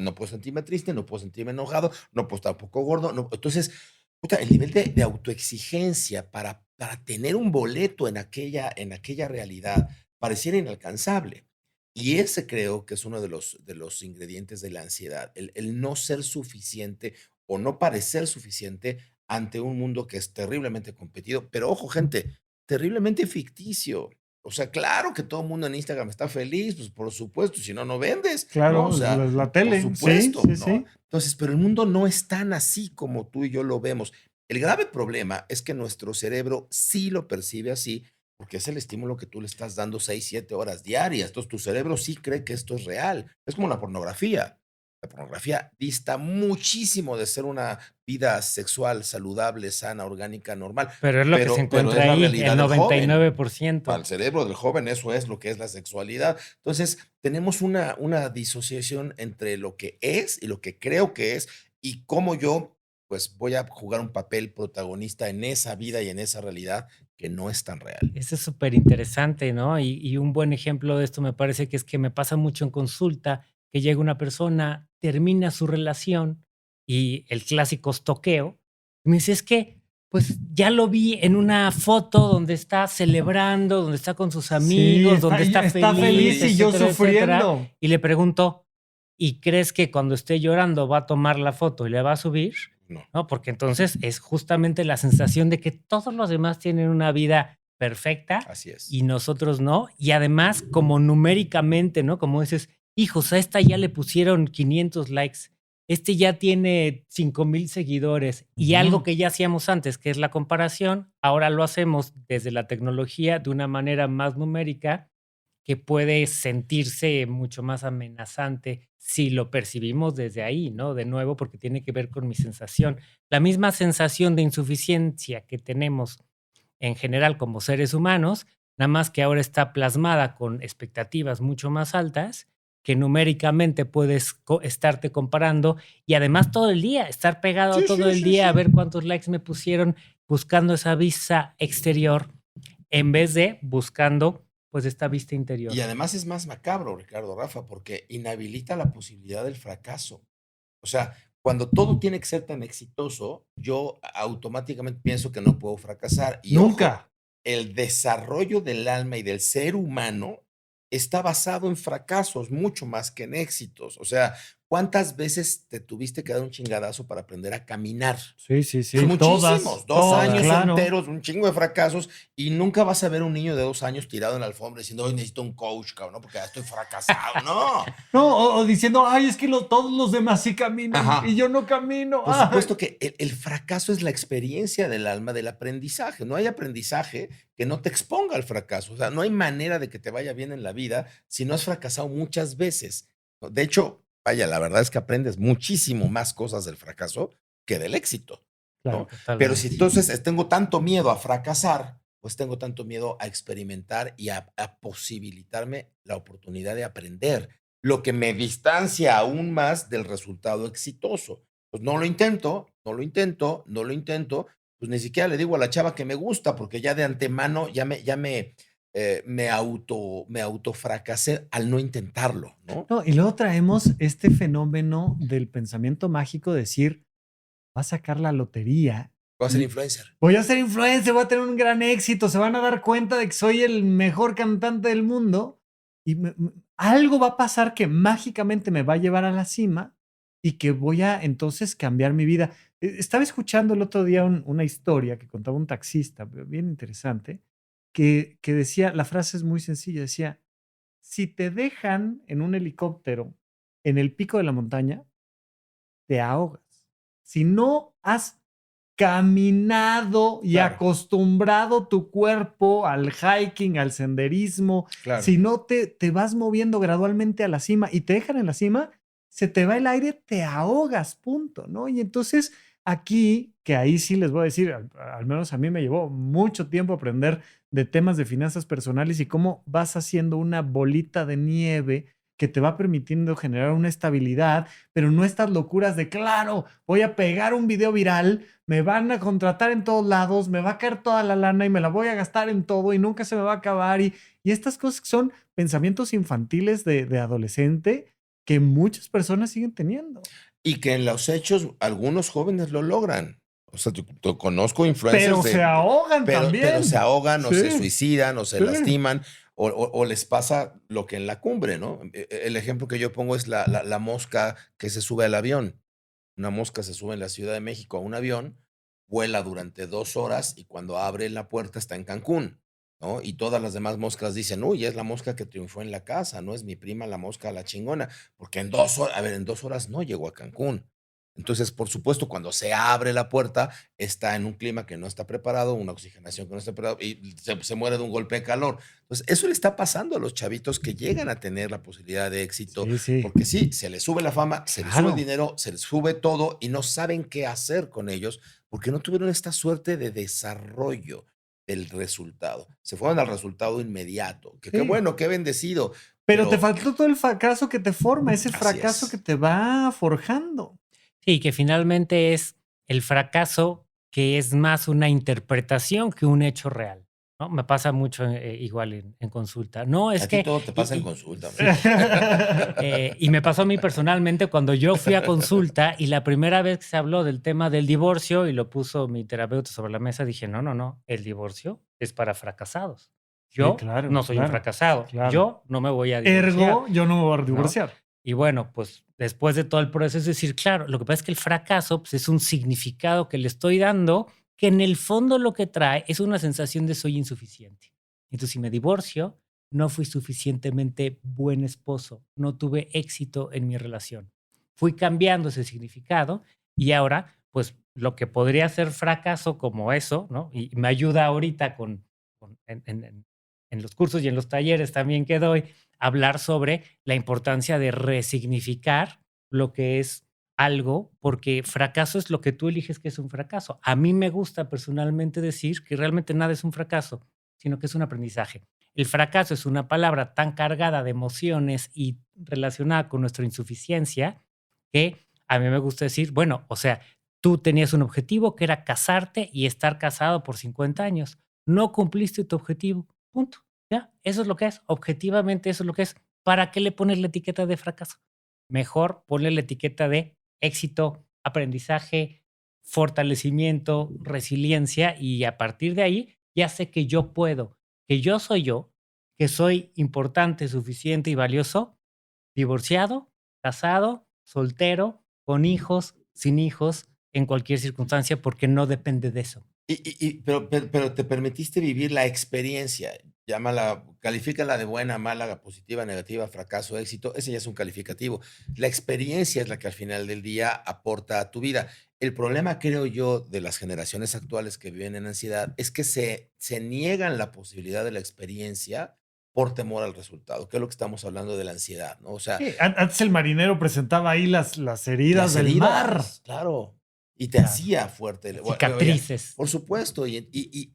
No puedo sentirme triste, no puedo sentirme enojado, no puedo estar poco gordo. Entonces, puta, el nivel de autoexigencia para tener un boleto en aquella realidad pareciera inalcanzable. Y ese creo que es uno de los ingredientes de la ansiedad, el no ser suficiente o no parecer suficiente ante un mundo que es terriblemente competido, pero ojo, gente, terriblemente ficticio. O sea, claro que todo el mundo en Instagram está feliz, pues por supuesto, si no, no vendes, ¿no? Claro, O sea, la por tele, sí, supuesto, sí, ¿no? sí. Entonces, pero el mundo no es tan así como tú y yo lo vemos. El grave problema es que nuestro cerebro sí lo percibe así, porque es el estímulo que tú le estás dando 6, 7 horas diarias. Entonces, tu cerebro sí cree que esto es real. Es como la pornografía. La pornografía dista muchísimo de ser una vida sexual saludable, sana, orgánica, normal, Pero es lo que se pero es encuentra la ahí, el realidad del joven. Para 99%. el cerebro del joven eso es lo que es la sexualidad. Entonces, tenemos una disociación entre lo que es y lo que creo que es y cómo yo, pues, voy a jugar un papel protagonista en esa vida y en esa realidad que no es tan real. Eso es súper interesante, ¿no? Y un buen ejemplo de esto me parece que es que me pasa mucho en consulta, que llega una persona, termina su relación y el clásico estoqueo, y me dice, es que, pues ya lo vi en una foto donde está celebrando, donde está con sus Sí, amigos, donde está está feliz feliz, y yo etcétera, etcétera. sufriendo. Y le pregunto, ¿y crees que cuando esté llorando va a tomar la foto y le va a subir? No. ¿No? Porque entonces es justamente la sensación de que todos los demás tienen una vida perfecta Así es. y nosotros no. Y además, como numéricamente, ¿no? Como dices, hijos, a esta ya le pusieron 500 likes, este ya tiene 5,000 seguidores y algo Ujú. que ya hacíamos antes, que es la comparación, ahora lo hacemos desde la tecnología de una manera más numérica que puede sentirse mucho más amenazante si lo percibimos desde ahí, ¿no? De nuevo, porque tiene que ver con mi sensación. La misma sensación de insuficiencia que tenemos en general como seres humanos, nada más que ahora está plasmada con expectativas mucho más altas, que numéricamente puedes estarte comparando y además todo el día, estar pegado Sí, todo sí, el sí, día a sí. ver cuántos likes me pusieron buscando esa vista exterior en vez de buscando pues esta vista interior. Y además es más macabro, Ricardo, Rafa, porque inhabilita la posibilidad del fracaso. O sea, cuando todo tiene que ser tan exitoso, yo automáticamente pienso que no puedo fracasar. Y ojo, Nunca. el desarrollo del alma y del ser humano está basado en fracasos mucho más que en éxitos. O sea, ¿Cuántas veces te tuviste que dar un chingadazo para aprender a caminar? Sí, sí, sí. Pues Todas, muchísimos, 2 todas, años claro. enteros, un chingo de fracasos, y nunca vas a ver un niño de 2 años tirado en la alfombra diciendo: "Hoy necesito un coach, cabrón, ¿no? Porque ya estoy fracasado". No. No, o diciendo, ay, es que todos los demás sí caminan Ajá. y yo no camino. Por Ay. supuesto que el fracaso es la experiencia del alma del aprendizaje. No hay aprendizaje que no te exponga al fracaso. O sea, no hay manera de que te vaya bien en la vida si no has fracasado muchas veces, ¿no? De hecho, vaya, la verdad es que aprendes muchísimo más cosas del fracaso que del éxito, Claro. ¿no? Pero Totalmente. si entonces tengo tanto miedo a fracasar, pues tengo tanto miedo a experimentar y a posibilitarme la oportunidad de aprender, lo que me distancia aún más del resultado exitoso. Pues no lo intento, no lo intento, no lo intento, pues ni siquiera le digo a la chava que me gusta, porque ya de antemano me autofracasé al no intentarlo, ¿no? No, y luego traemos este fenómeno del pensamiento mágico, decir, va a sacar la lotería. Voy a ser y influencer. Voy a ser influencer, voy a tener un gran éxito, se van a dar cuenta de que soy el mejor cantante del mundo y algo va a pasar que mágicamente me va a llevar a la cima y que voy a entonces cambiar mi vida. Estaba escuchando el otro día una historia que contaba un taxista, bien interesante, que decía, la frase es muy sencilla, decía, si te dejan en un helicóptero en el pico de la montaña, te ahogas. Si no has caminado y Claro. acostumbrado tu cuerpo al hiking, al senderismo, Claro. si no te vas moviendo gradualmente a la cima y te dejan en la cima, se te va el aire, te ahogas, punto, ¿no? Y entonces aquí, que ahí sí les voy a decir, al menos a mí me llevó mucho tiempo aprender de temas de finanzas personales y cómo vas haciendo una bolita de nieve que te va permitiendo generar una estabilidad, pero no estas locuras de, claro, voy a pegar un video viral, me van a contratar en todos lados, me va a caer toda la lana y me la voy a gastar en todo y nunca se me va a acabar. Y estas cosas son pensamientos infantiles de adolescente que muchas personas siguen teniendo. Y que en los hechos algunos jóvenes lo logran. O sea, yo conozco influencers Pero se ahogan también. pero se ahogan o se Sí. suicidan o se Sí. lastiman o les pasa lo que en la cumbre, ¿no? El ejemplo que yo pongo es la mosca que se sube al avión. Una mosca se sube en la Ciudad de México a un avión, vuela durante 2 horas y cuando abre la puerta está en Cancún, ¿no? Y todas las demás moscas dicen: "Uy, es la mosca que triunfó en la casa, no es mi prima la mosca la chingona", porque en 2 horas, a ver, en 2 horas no llegó a Cancún. Entonces, por supuesto, cuando se abre la puerta, está en un clima que no está preparado, una oxigenación que no está preparada y se muere de un golpe de calor. Entonces, eso le está pasando a los chavitos que llegan a tener la posibilidad de éxito, Sí, sí. porque sí, se les sube la fama, se les sube Claro. el dinero, se les sube todo y no saben qué hacer con ellos porque no tuvieron esta suerte de desarrollo del resultado. Se fueron al resultado inmediato. Que qué Sí. bueno, qué bendecido. Pero te faltó todo el fracaso que te forma, ese Así fracaso es. que te va forjando. Sí, que finalmente es el fracaso que es más una interpretación que un hecho real, ¿no? Me pasa mucho, igual en consulta. No, es A ti que todo te pasa en y consulta. sí, y me pasó a mí personalmente cuando yo fui a consulta y la primera vez que se habló del tema del divorcio y lo puso mi terapeuta sobre la mesa, dije: "No, no, no, el divorcio es para fracasados. Sí, Yo claro, no soy un claro, fracasado, claro. yo no me voy a divorciar". Ergo, yo no me voy a ¿no? divorciar. Y bueno, pues después de todo el proceso, es decir, claro, lo que pasa es que el fracaso pues, es un significado que le estoy dando que en el fondo lo que trae es una sensación de soy insuficiente. Entonces, si me divorcio, no fui suficientemente buen esposo, no tuve éxito en mi relación. Fui cambiando ese significado y ahora, pues lo que podría ser fracaso como eso, ¿no? Y me ayuda ahorita en los cursos y en los talleres también que doy, hablar sobre la importancia de resignificar lo que es algo, porque fracaso es lo que tú eliges que es un fracaso. A mí me gusta personalmente decir que realmente nada es un fracaso, sino que es un aprendizaje. El fracaso es una palabra tan cargada de emociones y relacionada con nuestra insuficiencia que a mí me gusta decir, bueno, o sea, tú tenías un objetivo que era casarte y estar casado por 50 años. No cumpliste tu objetivo, punto. Ya, eso es lo que es. Objetivamente, eso es lo que es. ¿Para qué le pones la etiqueta de fracaso? Mejor ponle la etiqueta de éxito, aprendizaje, fortalecimiento, resiliencia y a partir de ahí ya sé que yo puedo, que yo, que soy importante, suficiente y valioso, divorciado, casado, soltero, con hijos, sin hijos, en cualquier circunstancia, porque no depende de eso. Pero te permitiste vivir la experiencia, llámala, califícala de buena, mala, positiva, negativa, fracaso, éxito, ese ya es un calificativo. La experiencia es la que al final del día aporta a tu vida. El problema, creo yo, de las generaciones actuales que viven en ansiedad es que se niegan la posibilidad de la experiencia por temor al resultado, que es lo que estamos hablando de la ansiedad, ¿no? O sea, Sí, antes el marinero presentaba ahí las heridas las del mar. heridas, claro, y te Claro. hacía fuerte. Oye, Cicatrices. por supuesto, y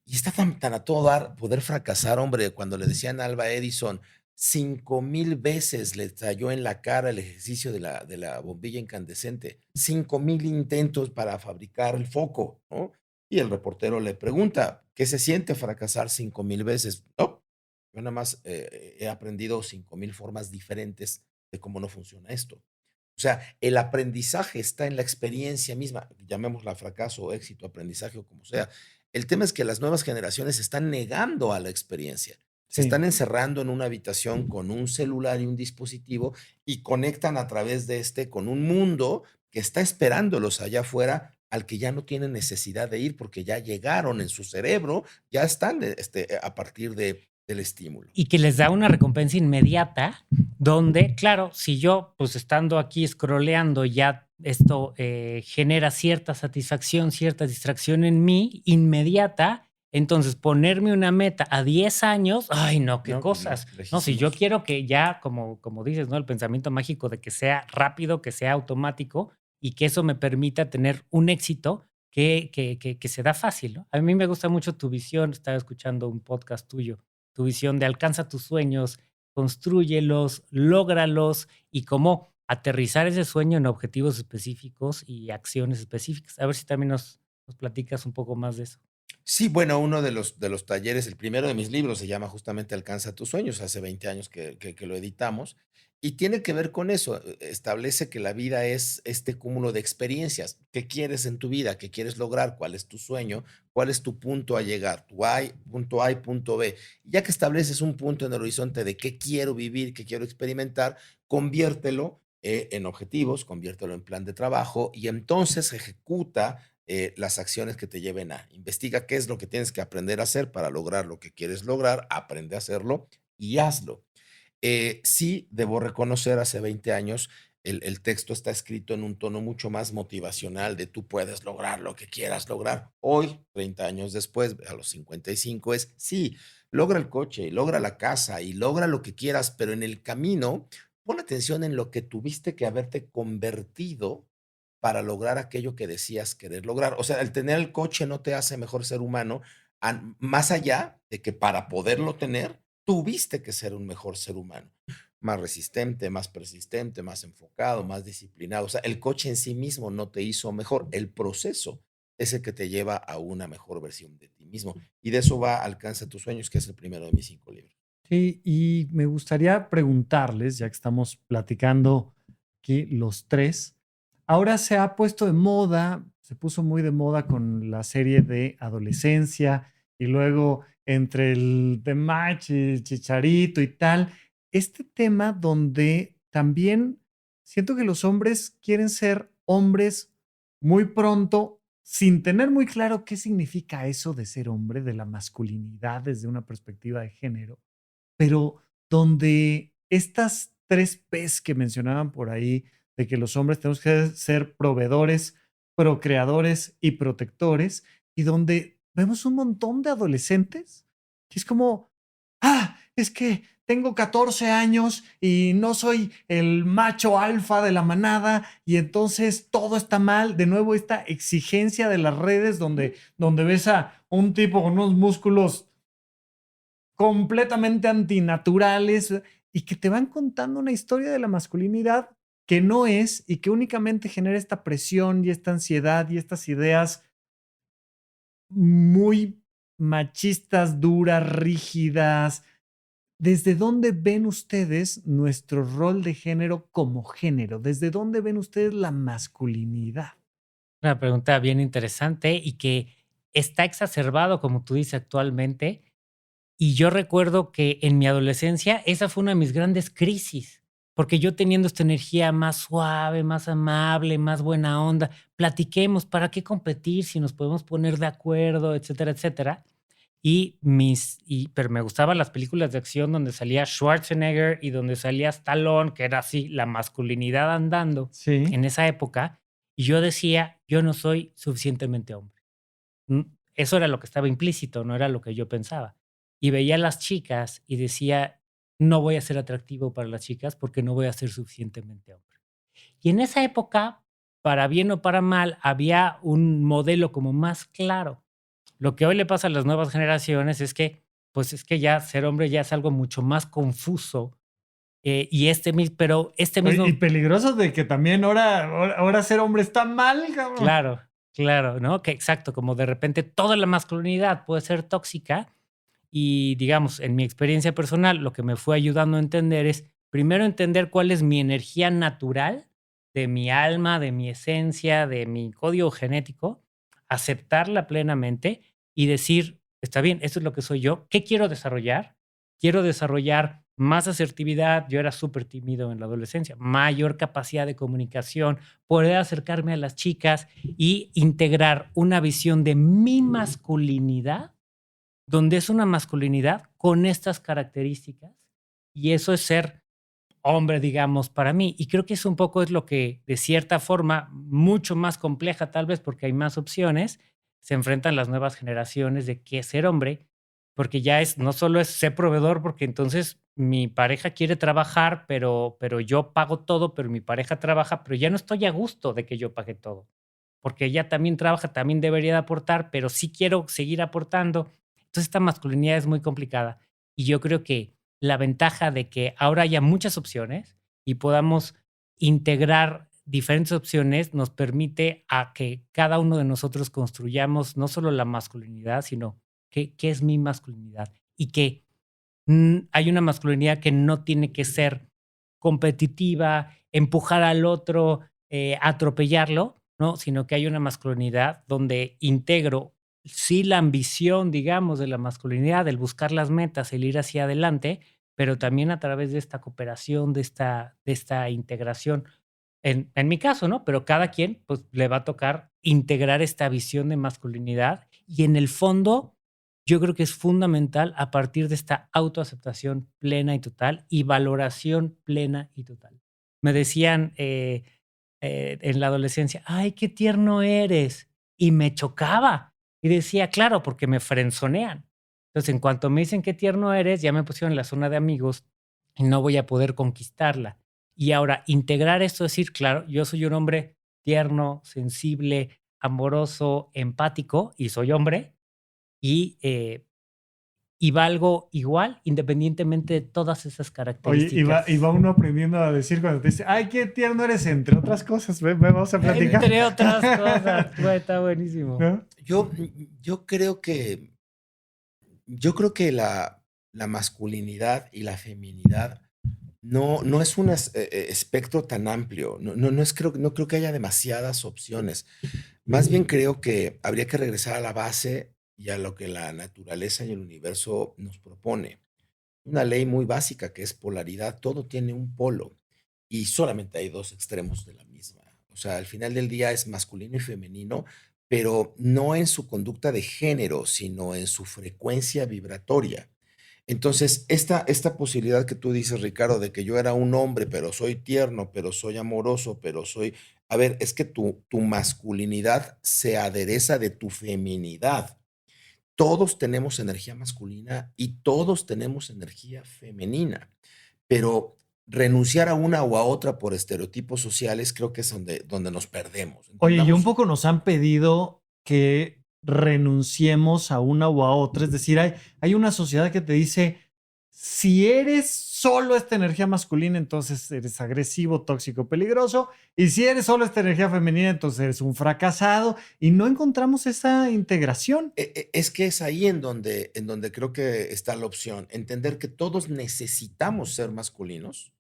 está tan a todo dar poder fracasar, hombre, cuando le decían a Alba Edison, 5,000 veces le estalló en la cara el ejercicio de la bombilla incandescente, 5,000 intentos para fabricar el foco, ¿no? Y el reportero le pregunta, ¿qué se siente fracasar 5,000 veces? No, yo nada más he aprendido 5,000 formas diferentes de cómo no funciona esto. O sea, el aprendizaje está en la experiencia misma, llamémosla fracaso, éxito, aprendizaje o como sea. El tema es que las nuevas generaciones se están negando a la experiencia. Se Sí. están encerrando en una habitación con un celular y un dispositivo y conectan a través de con un mundo que está esperándolos allá afuera al que ya no tienen necesidad de ir porque ya llegaron en su cerebro, ya están a partir del estímulo. Y que les da una recompensa inmediata, donde, claro, si yo, pues estando aquí scrolleando, ya esto genera cierta satisfacción, cierta distracción en mí, inmediata, entonces ponerme una meta a 10 años, ay, no, qué No, cosas. no, No, si yo lejísimos. quiero que ya, como dices, ¿no? El pensamiento mágico de que sea rápido, que sea automático y que eso me permita tener un éxito que se da fácil, ¿no? A mí me gusta mucho tu visión, estaba escuchando un podcast tuyo, tu visión de alcanza tus sueños, constrúyelos, lógralos y cómo aterrizar ese sueño en objetivos específicos y acciones específicas. A ver si también nos platicas un poco más de eso. Sí, bueno, uno de los talleres, el primero de mis libros se llama justamente Alcanza tus sueños, hace 20 años que lo editamos, y tiene que ver con eso, establece que la vida es este cúmulo de experiencias. ¿Qué quieres en tu vida? ¿Qué quieres lograr? ¿Cuál es tu sueño? ¿Cuál es tu punto a llegar? Punto A y punto B. Ya que estableces un punto en el horizonte de qué quiero vivir, qué quiero experimentar, conviértelo en objetivos, conviértelo en plan de trabajo y entonces ejecuta las acciones que te lleven a. Investiga qué es lo que tienes que aprender a hacer para lograr lo que quieres lograr, aprende a hacerlo y hazlo. Sí, debo reconocer, hace 20 años el texto está escrito en un tono mucho más motivacional de tú puedes lograr lo que quieras lograr. Hoy, 30 años después, a los 55, es sí, logra el coche, logra la casa y logra lo que quieras, pero en el camino pon atención en lo que tuviste que haberte convertido para lograr aquello que decías querer lograr. O sea, el tener el coche no te hace mejor ser humano, más allá de que para poderlo tener, tuviste que ser un mejor ser humano, más resistente, más persistente, más enfocado, más disciplinado. O sea, el coche en sí mismo no te hizo mejor, el proceso es el que te lleva a una mejor versión de ti mismo. Y de eso va Alcanza tus sueños, que es el primero de mis 5 libros. Sí, y me gustaría preguntarles, ya que estamos platicando aquí los tres, ahora se ha puesto de moda, se puso muy de moda con la serie de adolescencia y luego entre el The Match y Chicharito y tal, este tema donde también siento que los hombres quieren ser hombres muy pronto sin tener muy claro qué significa eso de ser hombre, de la masculinidad desde una perspectiva de género, pero donde estas 3 P's que mencionaban por ahí, de que los hombres tenemos que ser proveedores, procreadores y protectores, y donde vemos un montón de adolescentes que es como, es que tengo 14 años y no soy el macho alfa de la manada y entonces todo está mal. De nuevo, esta exigencia de las redes donde ves a un tipo con unos músculos completamente antinaturales y que te van contando una historia de la masculinidad que no es y que únicamente genera esta presión y esta ansiedad y estas ideas muy machistas, duras, rígidas. ¿Desde dónde ven ustedes nuestro rol de género como género? ¿Desde dónde ven ustedes la masculinidad? Una pregunta bien interesante y que está exacerbado, como tú dices, actualmente. Y yo recuerdo que en mi adolescencia esa fue una de mis grandes crisis, porque yo teniendo esta energía más suave, más amable, más buena onda, platiquemos, ¿para qué competir si nos podemos poner de acuerdo, etcétera, etcétera? Pero me gustaban las películas de acción donde salía Schwarzenegger y donde salía Stallone, que era así la masculinidad andando Sí. en esa época, y yo decía, yo no soy suficientemente hombre. Mm, Eso era lo que estaba implícito, no era lo que yo pensaba. Y veía a las chicas y decía, no voy a ser atractivo para las chicas porque no voy a ser suficientemente hombre. Y en esa época, para bien o para mal, había un modelo como más claro. Lo que hoy le pasa a las nuevas generaciones es que, pues es que ya ser hombre ya es algo mucho más confuso. Pero este Oye, y mismo, peligroso de que también ahora ser hombre está mal, cabrón. claro, claro, ¿no? Que exacto, como de repente toda la masculinidad puede ser tóxica. Y digamos, en mi experiencia personal, lo que me fue ayudando a entender es, primero entender cuál es mi energía natural, de mi alma, de mi esencia, de mi código genético, aceptarla plenamente y decir, está bien, esto es lo que soy yo, ¿qué quiero desarrollar? Quiero desarrollar más asertividad, yo era súper tímido en la adolescencia, mayor capacidad de comunicación, poder acercarme a las chicas y integrar una visión de mi masculinidad donde es una masculinidad con estas características y eso es ser hombre, digamos, para mí. Y creo que eso un poco es lo que, de cierta forma, mucho más compleja tal vez porque hay más opciones, se enfrentan las nuevas generaciones de qué es ser hombre, porque ya es, no solo es ser proveedor, porque entonces mi pareja quiere trabajar, pero yo pago todo, pero mi pareja trabaja, pero ya no estoy a gusto de que yo pague todo, porque ella también trabaja, también debería de aportar, pero sí quiero seguir aportando. Entonces, esta masculinidad es muy complicada. Y yo creo que la ventaja de que ahora haya muchas opciones y podamos integrar diferentes opciones nos permite a que cada uno de nosotros construyamos no solo la masculinidad, sino qué es mi masculinidad y que hay una masculinidad que no tiene que ser competitiva, empujar al otro, atropellarlo, ¿no? Sino que hay una masculinidad donde integro, sí, la ambición, digamos, de la masculinidad, el buscar las metas, el ir hacia adelante, pero también a través de esta cooperación, de esta integración. En mi caso, ¿no? Pero cada quien, pues, le va a tocar integrar esta visión de masculinidad y en el fondo, yo creo que es fundamental a partir de esta autoaceptación plena y total y valoración plena y total. Me decían, en la adolescencia: "Ay, qué tierno eres", y me chocaba, y decía: "Claro, porque me frenzonean". Entonces, en cuanto me dicen: "Qué tierno eres", ya me pusieron en la zona de amigos y no voy a poder conquistarla. Y ahora integrar esto, decir: "Claro, yo soy un hombre tierno, sensible, amoroso, empático, y soy hombre, y, eh, y valgo igual independientemente de todas esas Oye, y va características". uno aprendiendo a decir cuando te dice, ay, qué tierno eres, entre otras cosas. Vamos a platicar. Entre otras cosas, está buenísimo. ¿No? Yo creo que la masculinidad y la feminidad no es un espectro tan amplio. No creo que haya demasiadas opciones. Más bien creo que habría que regresar a la base y a lo que la naturaleza y el universo nos propone. Una ley muy básica que es polaridad, todo tiene un polo y solamente hay dos extremos de la misma. O sea, al final del día es masculino y femenino, pero no en su conducta de género, sino en su frecuencia vibratoria. Entonces, esta posibilidad que tú dices, Ricardo, de que yo era un hombre, pero soy tierno, pero soy amoroso, pero soy... A ver, es que tu masculinidad se adereza de tu feminidad. Todos tenemos energía masculina y todos tenemos energía femenina, pero renunciar a una o a otra por estereotipos sociales creo que es donde nos perdemos. Oye, y un Entendamos, poco nos han pedido que renunciemos a una o a otra. Es decir, hay una sociedad que te dice, si eres solo esta energía masculina, entonces eres agresivo, tóxico, peligroso. Y si eres solo esta energía femenina, entonces eres un fracasado. Y no encontramos esa integración. es que es ahí en donde creo que está la opción, entender que todos necesitamos ser masculinos,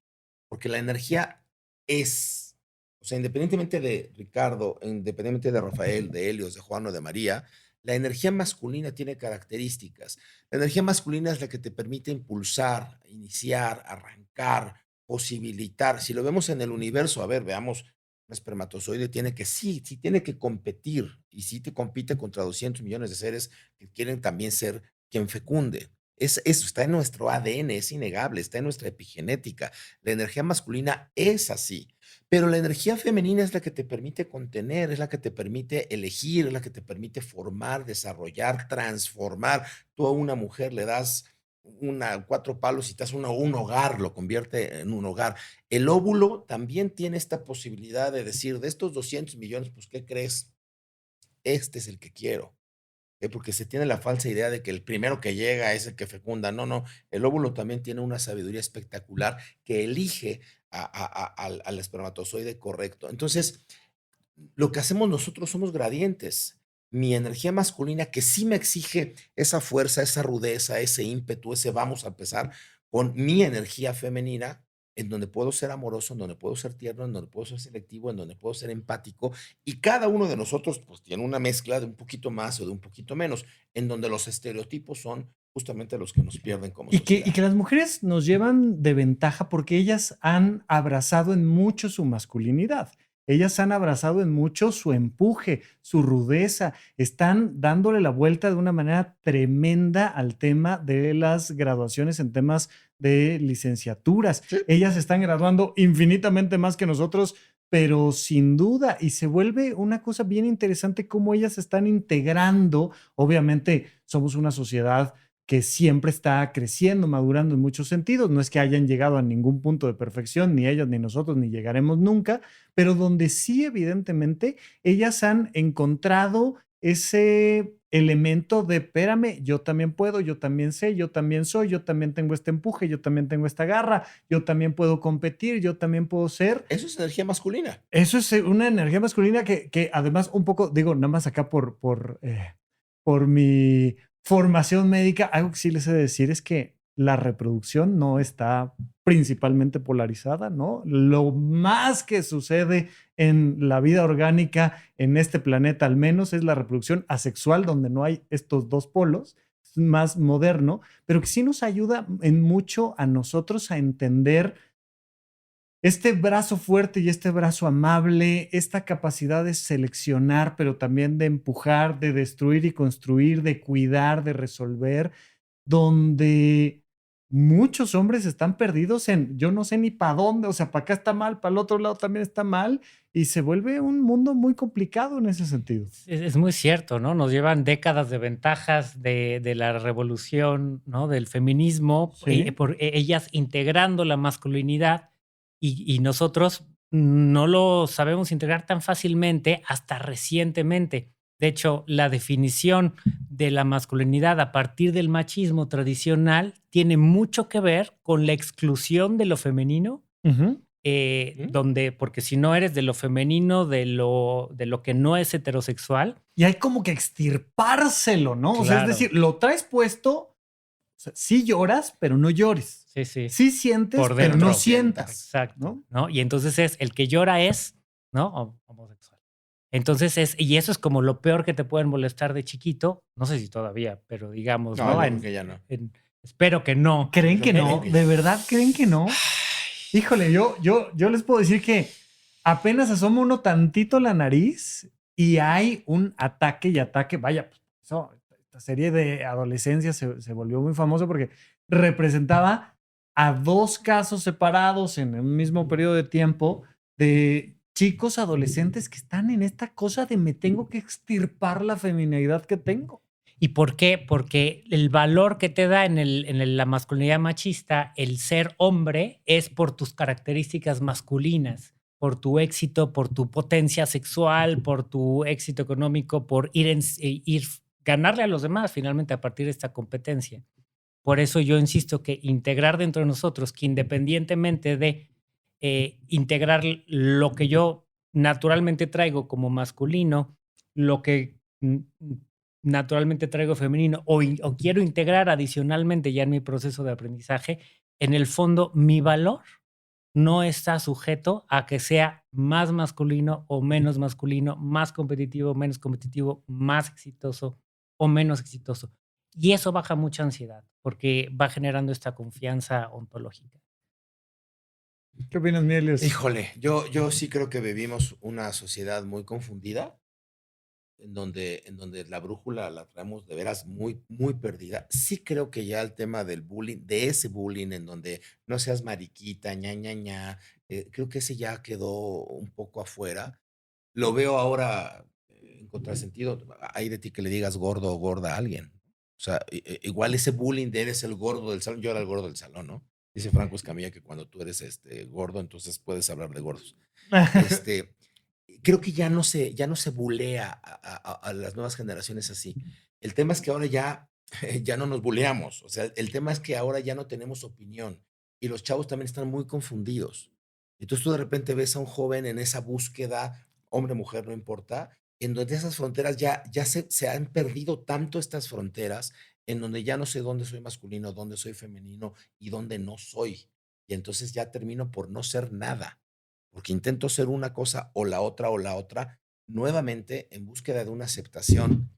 porque la energía es, o sea, independientemente de Ricardo, independientemente de Rafael, de Helios, de Juan o de María, la energía masculina tiene características. La energía masculina es la que te permite impulsar, iniciar, arrancar, posibilitar, si lo vemos en el universo, a ver, veamos, un espermatozoide tiene que, sí tiene que competir, y sí te compite contra 200 millones de seres que quieren también ser quien fecunde. Eso está en nuestro ADN, es innegable, está en nuestra epigenética. La energía masculina es así, pero la energía femenina es la que te permite contener, es la que te permite elegir, es la que te permite formar, desarrollar, transformar. Tú a una mujer le das 4 palos y te hace un hogar, lo convierte en un hogar. El óvulo también tiene esta posibilidad de decir, de estos 200 millones, pues, ¿qué crees? Este es el que quiero. Porque se tiene la falsa idea de que el primero que llega es el que fecunda. No, no, el óvulo también tiene una sabiduría espectacular que elige al espermatozoide correcto. Entonces, lo que hacemos nosotros somos gradientes. Mi energía masculina, que sí me exige esa fuerza, esa rudeza, ese ímpetu, ese vamos a empezar, con mi energía femenina, en donde puedo ser amoroso, en donde puedo ser tierno, en donde puedo ser selectivo, en donde puedo ser empático, y cada uno de nosotros pues tiene una mezcla de un poquito más o de un poquito menos, en donde los estereotipos son justamente los que nos pierden como Y que sociedad. las mujeres nos llevan de ventaja porque ellas han abrazado en mucho su masculinidad. Ellas han abrazado en mucho su empuje, su rudeza. Están dándole la vuelta de una manera tremenda al tema de las graduaciones en temas de licenciaturas. Sí. Ellas están graduando infinitamente más que nosotros, pero sin duda, y se vuelve una cosa bien interesante cómo ellas se están integrando. Obviamente, somos una sociedad que siempre está creciendo, madurando en muchos sentidos. No es que hayan llegado a ningún punto de perfección, ni ellas, ni nosotros, ni llegaremos nunca, pero donde sí, evidentemente, ellas han encontrado ese elemento de, espérame, yo también puedo, yo también sé, yo también soy, yo también tengo este empuje, yo también tengo esta garra, yo también puedo competir, yo también puedo ser. Eso es energía masculina. Eso es una energía masculina que además un poco, digo, nada más acá por mi formación médica, algo que sí les he de decir es que la reproducción no está principalmente polarizada, ¿no? Lo más que sucede en la vida orgánica en este planeta al menos es la reproducción asexual, donde no hay estos dos polos, es más moderno, pero que sí nos ayuda en mucho a nosotros a entender este brazo fuerte y este brazo amable, esta capacidad de seleccionar, pero también de empujar, de destruir y construir, de cuidar, de resolver, donde muchos hombres están perdidos en yo no sé ni para dónde, o sea, para acá está mal, para el otro lado también está mal, y se vuelve un mundo muy complicado en ese sentido. Es muy cierto, ¿no? Nos llevan décadas de ventajas de la revolución, ¿no? Del feminismo, Sí. por ellas integrando la masculinidad y nosotros no lo sabemos integrar tan fácilmente hasta recientemente. De hecho, la definición de la masculinidad a partir del machismo tradicional tiene mucho que ver con la exclusión de lo femenino, Ujú. donde, porque si no eres de lo femenino, de lo que no es heterosexual, Y hay como que extirpárselo, ¿no? O sea, es claro, decir, lo traes puesto, o sea, sí lloras, pero no llores. sí, sí, Sí sientes, por pero dentro. no sientas, Exacto, ¿no? ¿no? Y entonces es el que llora es, ¿no? Homosexual. Entonces y eso es como lo peor que te pueden molestar de chiquito. No sé si todavía, pero digamos, No, ¿no? yo creo que ya no. Espero que no. ¿Creen que no? ¿De verdad creen que no? Ay, Híjole, yo les puedo decir que apenas asoma uno tantito la nariz y hay un ataque y ataque. Vaya, pues, esta serie de adolescencia se volvió muy famosa porque representaba a dos casos separados en un mismo periodo de tiempo de chicos adolescentes que están en esta cosa de me tengo que extirpar la feminidad que tengo. ¿Y por qué? Porque el valor que te da en la masculinidad machista, el ser hombre, es por tus características masculinas, por tu éxito, por tu potencia sexual, por tu éxito económico, por ir ganarle a los demás finalmente a partir de esta competencia. Por eso yo insisto que integrar dentro de nosotros, que independientemente de integrar lo que yo naturalmente traigo como masculino, lo que naturalmente traigo femenino o quiero integrar adicionalmente ya en mi proceso de aprendizaje, en el fondo mi valor no está sujeto a que sea más masculino o menos masculino, más competitivo, menos competitivo, más exitoso o menos exitoso. Y eso baja mucha ansiedad porque va generando esta confianza ontológica. ¿Qué opinas, Mieles? Híjole, yo sí creo que vivimos una sociedad muy confundida, en donde la brújula la traemos de veras muy, muy perdida. Sí creo que ya el tema del bullying, de ese bullying en donde no seas mariquita, ña, ña, ña, creo que ese ya quedó un poco afuera. Lo veo ahora en contrasentido. Hay de ti que le digas gordo o gorda a alguien. O sea, igual ese bullying de eres el gordo del salón, yo era el gordo del salón, ¿no? Dice Franco Escamilla que cuando tú eres gordo, entonces puedes hablar de gordos. Este, Creo que ya no se bulea a las nuevas generaciones así. El tema es que ahora ya, ya no nos buleamos. O sea, el tema es que ahora ya no tenemos opinión y los chavos también están muy confundidos. Entonces tú de repente ves a un joven en esa búsqueda, hombre, mujer, no importa, en donde esas fronteras ya se han perdido tanto estas fronteras, en donde ya no sé dónde soy masculino, dónde soy femenino y dónde no soy. Y entonces ya termino por no ser nada porque intento ser una cosa o la otra, nuevamente en búsqueda de una aceptación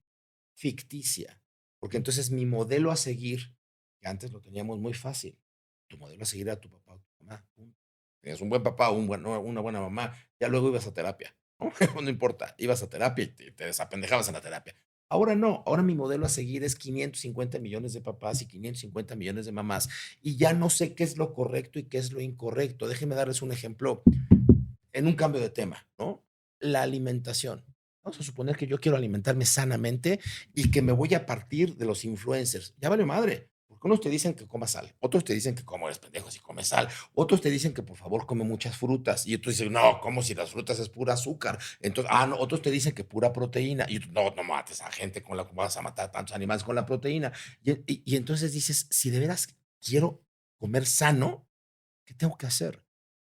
ficticia. Porque entonces mi modelo a seguir, que antes lo teníamos muy fácil, tu modelo a seguir era tu papá o tu mamá. Punto. Tenías un buen papá o una buena mamá, ya luego ibas a terapia. ¿No? No importa, ibas a terapia y te desapendejabas en la terapia. Ahora no, ahora mi modelo a seguir es 550 millones de papás y 550 millones de mamás y ya no sé qué es lo correcto y qué es lo incorrecto. Déjenme darles un ejemplo en un cambio de tema, ¿no? La alimentación. Vamos a suponer que yo quiero alimentarme sanamente y que me voy a partir de los influencers. Ya vale madre, porque unos te dicen que comas sal, otros te dicen que como eres pendejo si comes sal, otros te dicen que por favor come muchas frutas y otros dicen, no, como si las frutas es pura azúcar. Entonces, no, otros te dicen que pura proteína y otros, no, no mates a gente con la que vas a matar a tantos animales con la proteína. Y entonces dices, si de veras quiero comer sano, ¿qué tengo que hacer?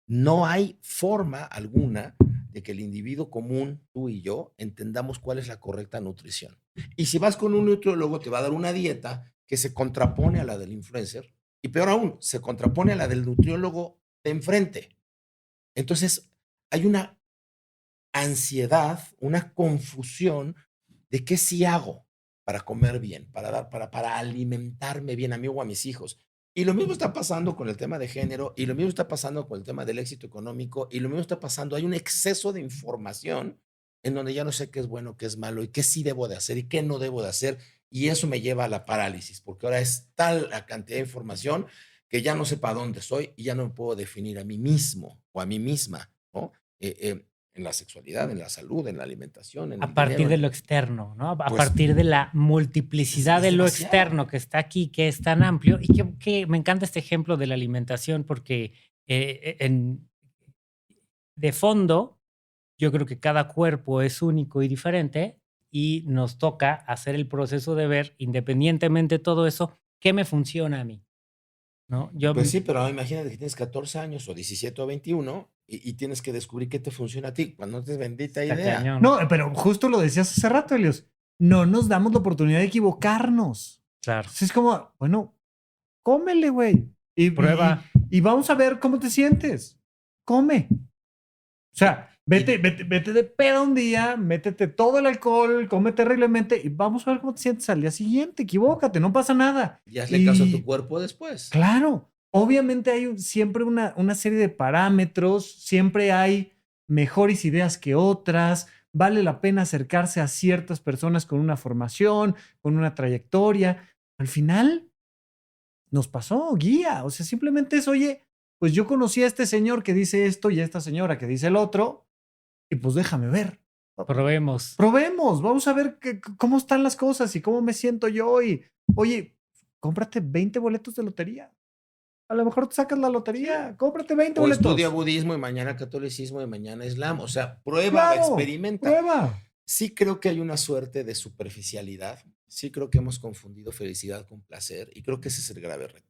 No hay forma alguna de que el individuo común, tú y yo, entendamos cuál es la correcta nutrición. Y si vas con un nutriólogo, te va a dar una dieta que se contrapone a la del influencer y peor aún, se contrapone a la del nutriólogo de enfrente. Entonces, hay una ansiedad, una confusión de qué sí hago para comer bien, para alimentarme bien a mí o a mis hijos. Y lo mismo está pasando con el tema de género, y lo mismo está pasando con el tema del éxito económico, y lo mismo está pasando, hay un exceso de información en donde ya no sé qué es bueno, qué es malo, y qué sí debo de hacer y qué no debo de hacer, y eso me lleva a la parálisis, porque ahora es tal la cantidad de información que ya no sé para dónde soy y ya no me puedo definir a mí mismo o a mí misma, ¿no? En la sexualidad, en la salud, en la alimentación, en A el dinero. partir de lo externo, ¿no? A Pues partir de la multiplicidad es de lo demasiado. externo que está aquí, que es tan amplio, y que me encanta este ejemplo de la alimentación, porque de fondo, yo creo que cada cuerpo es único y diferente, y nos toca hacer el proceso de ver, independientemente de todo eso, qué me funciona a mí, ¿no? Pues sí, pero imagínate que tienes 14 años o 17 o 21 y tienes que descubrir qué te funciona a ti. Cuando no tienes bendita está idea. cañón. No, pero justo lo decías hace rato, Elios. No nos damos la oportunidad de equivocarnos. Claro. Entonces es como, bueno, cómele, güey. Prueba. Y vamos a ver cómo te sientes. Come. O sea, vete de pedo un día, métete todo el alcohol, come terriblemente y vamos a ver cómo te sientes al día siguiente. Equivócate, no pasa nada. Y hazle caso a tu cuerpo después. Claro, obviamente hay siempre una serie de parámetros, siempre hay mejores ideas que otras, vale la pena acercarse a ciertas personas con una formación, con una trayectoria. Al final nos pasó guía, o sea, simplemente es, oye, pues yo conocí a este señor que dice esto y a esta señora que dice el otro, y pues déjame ver. Probemos. Probemos, vamos a ver cómo están las cosas y cómo me siento yo. Y, oye, cómprate 20 boletos de lotería. A lo mejor te sacas la lotería, cómprate 20 O boletos. estudia budismo y mañana catolicismo y mañana islam. O sea, prueba, Claro, experimenta. prueba. Sí creo que hay una suerte de superficialidad. Sí creo que hemos confundido felicidad con placer y creo que ese es el grave reto.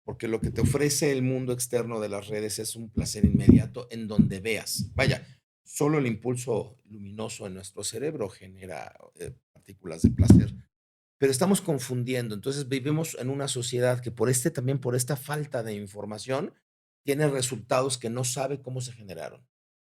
Porque lo que te ofrece el mundo externo de las redes es un placer inmediato en donde veas. Vaya, solo el impulso luminoso en nuestro cerebro genera partículas de placer. Pero estamos confundiendo. Entonces vivimos en una sociedad que también por esta falta de información, tiene resultados que no sabe cómo se generaron.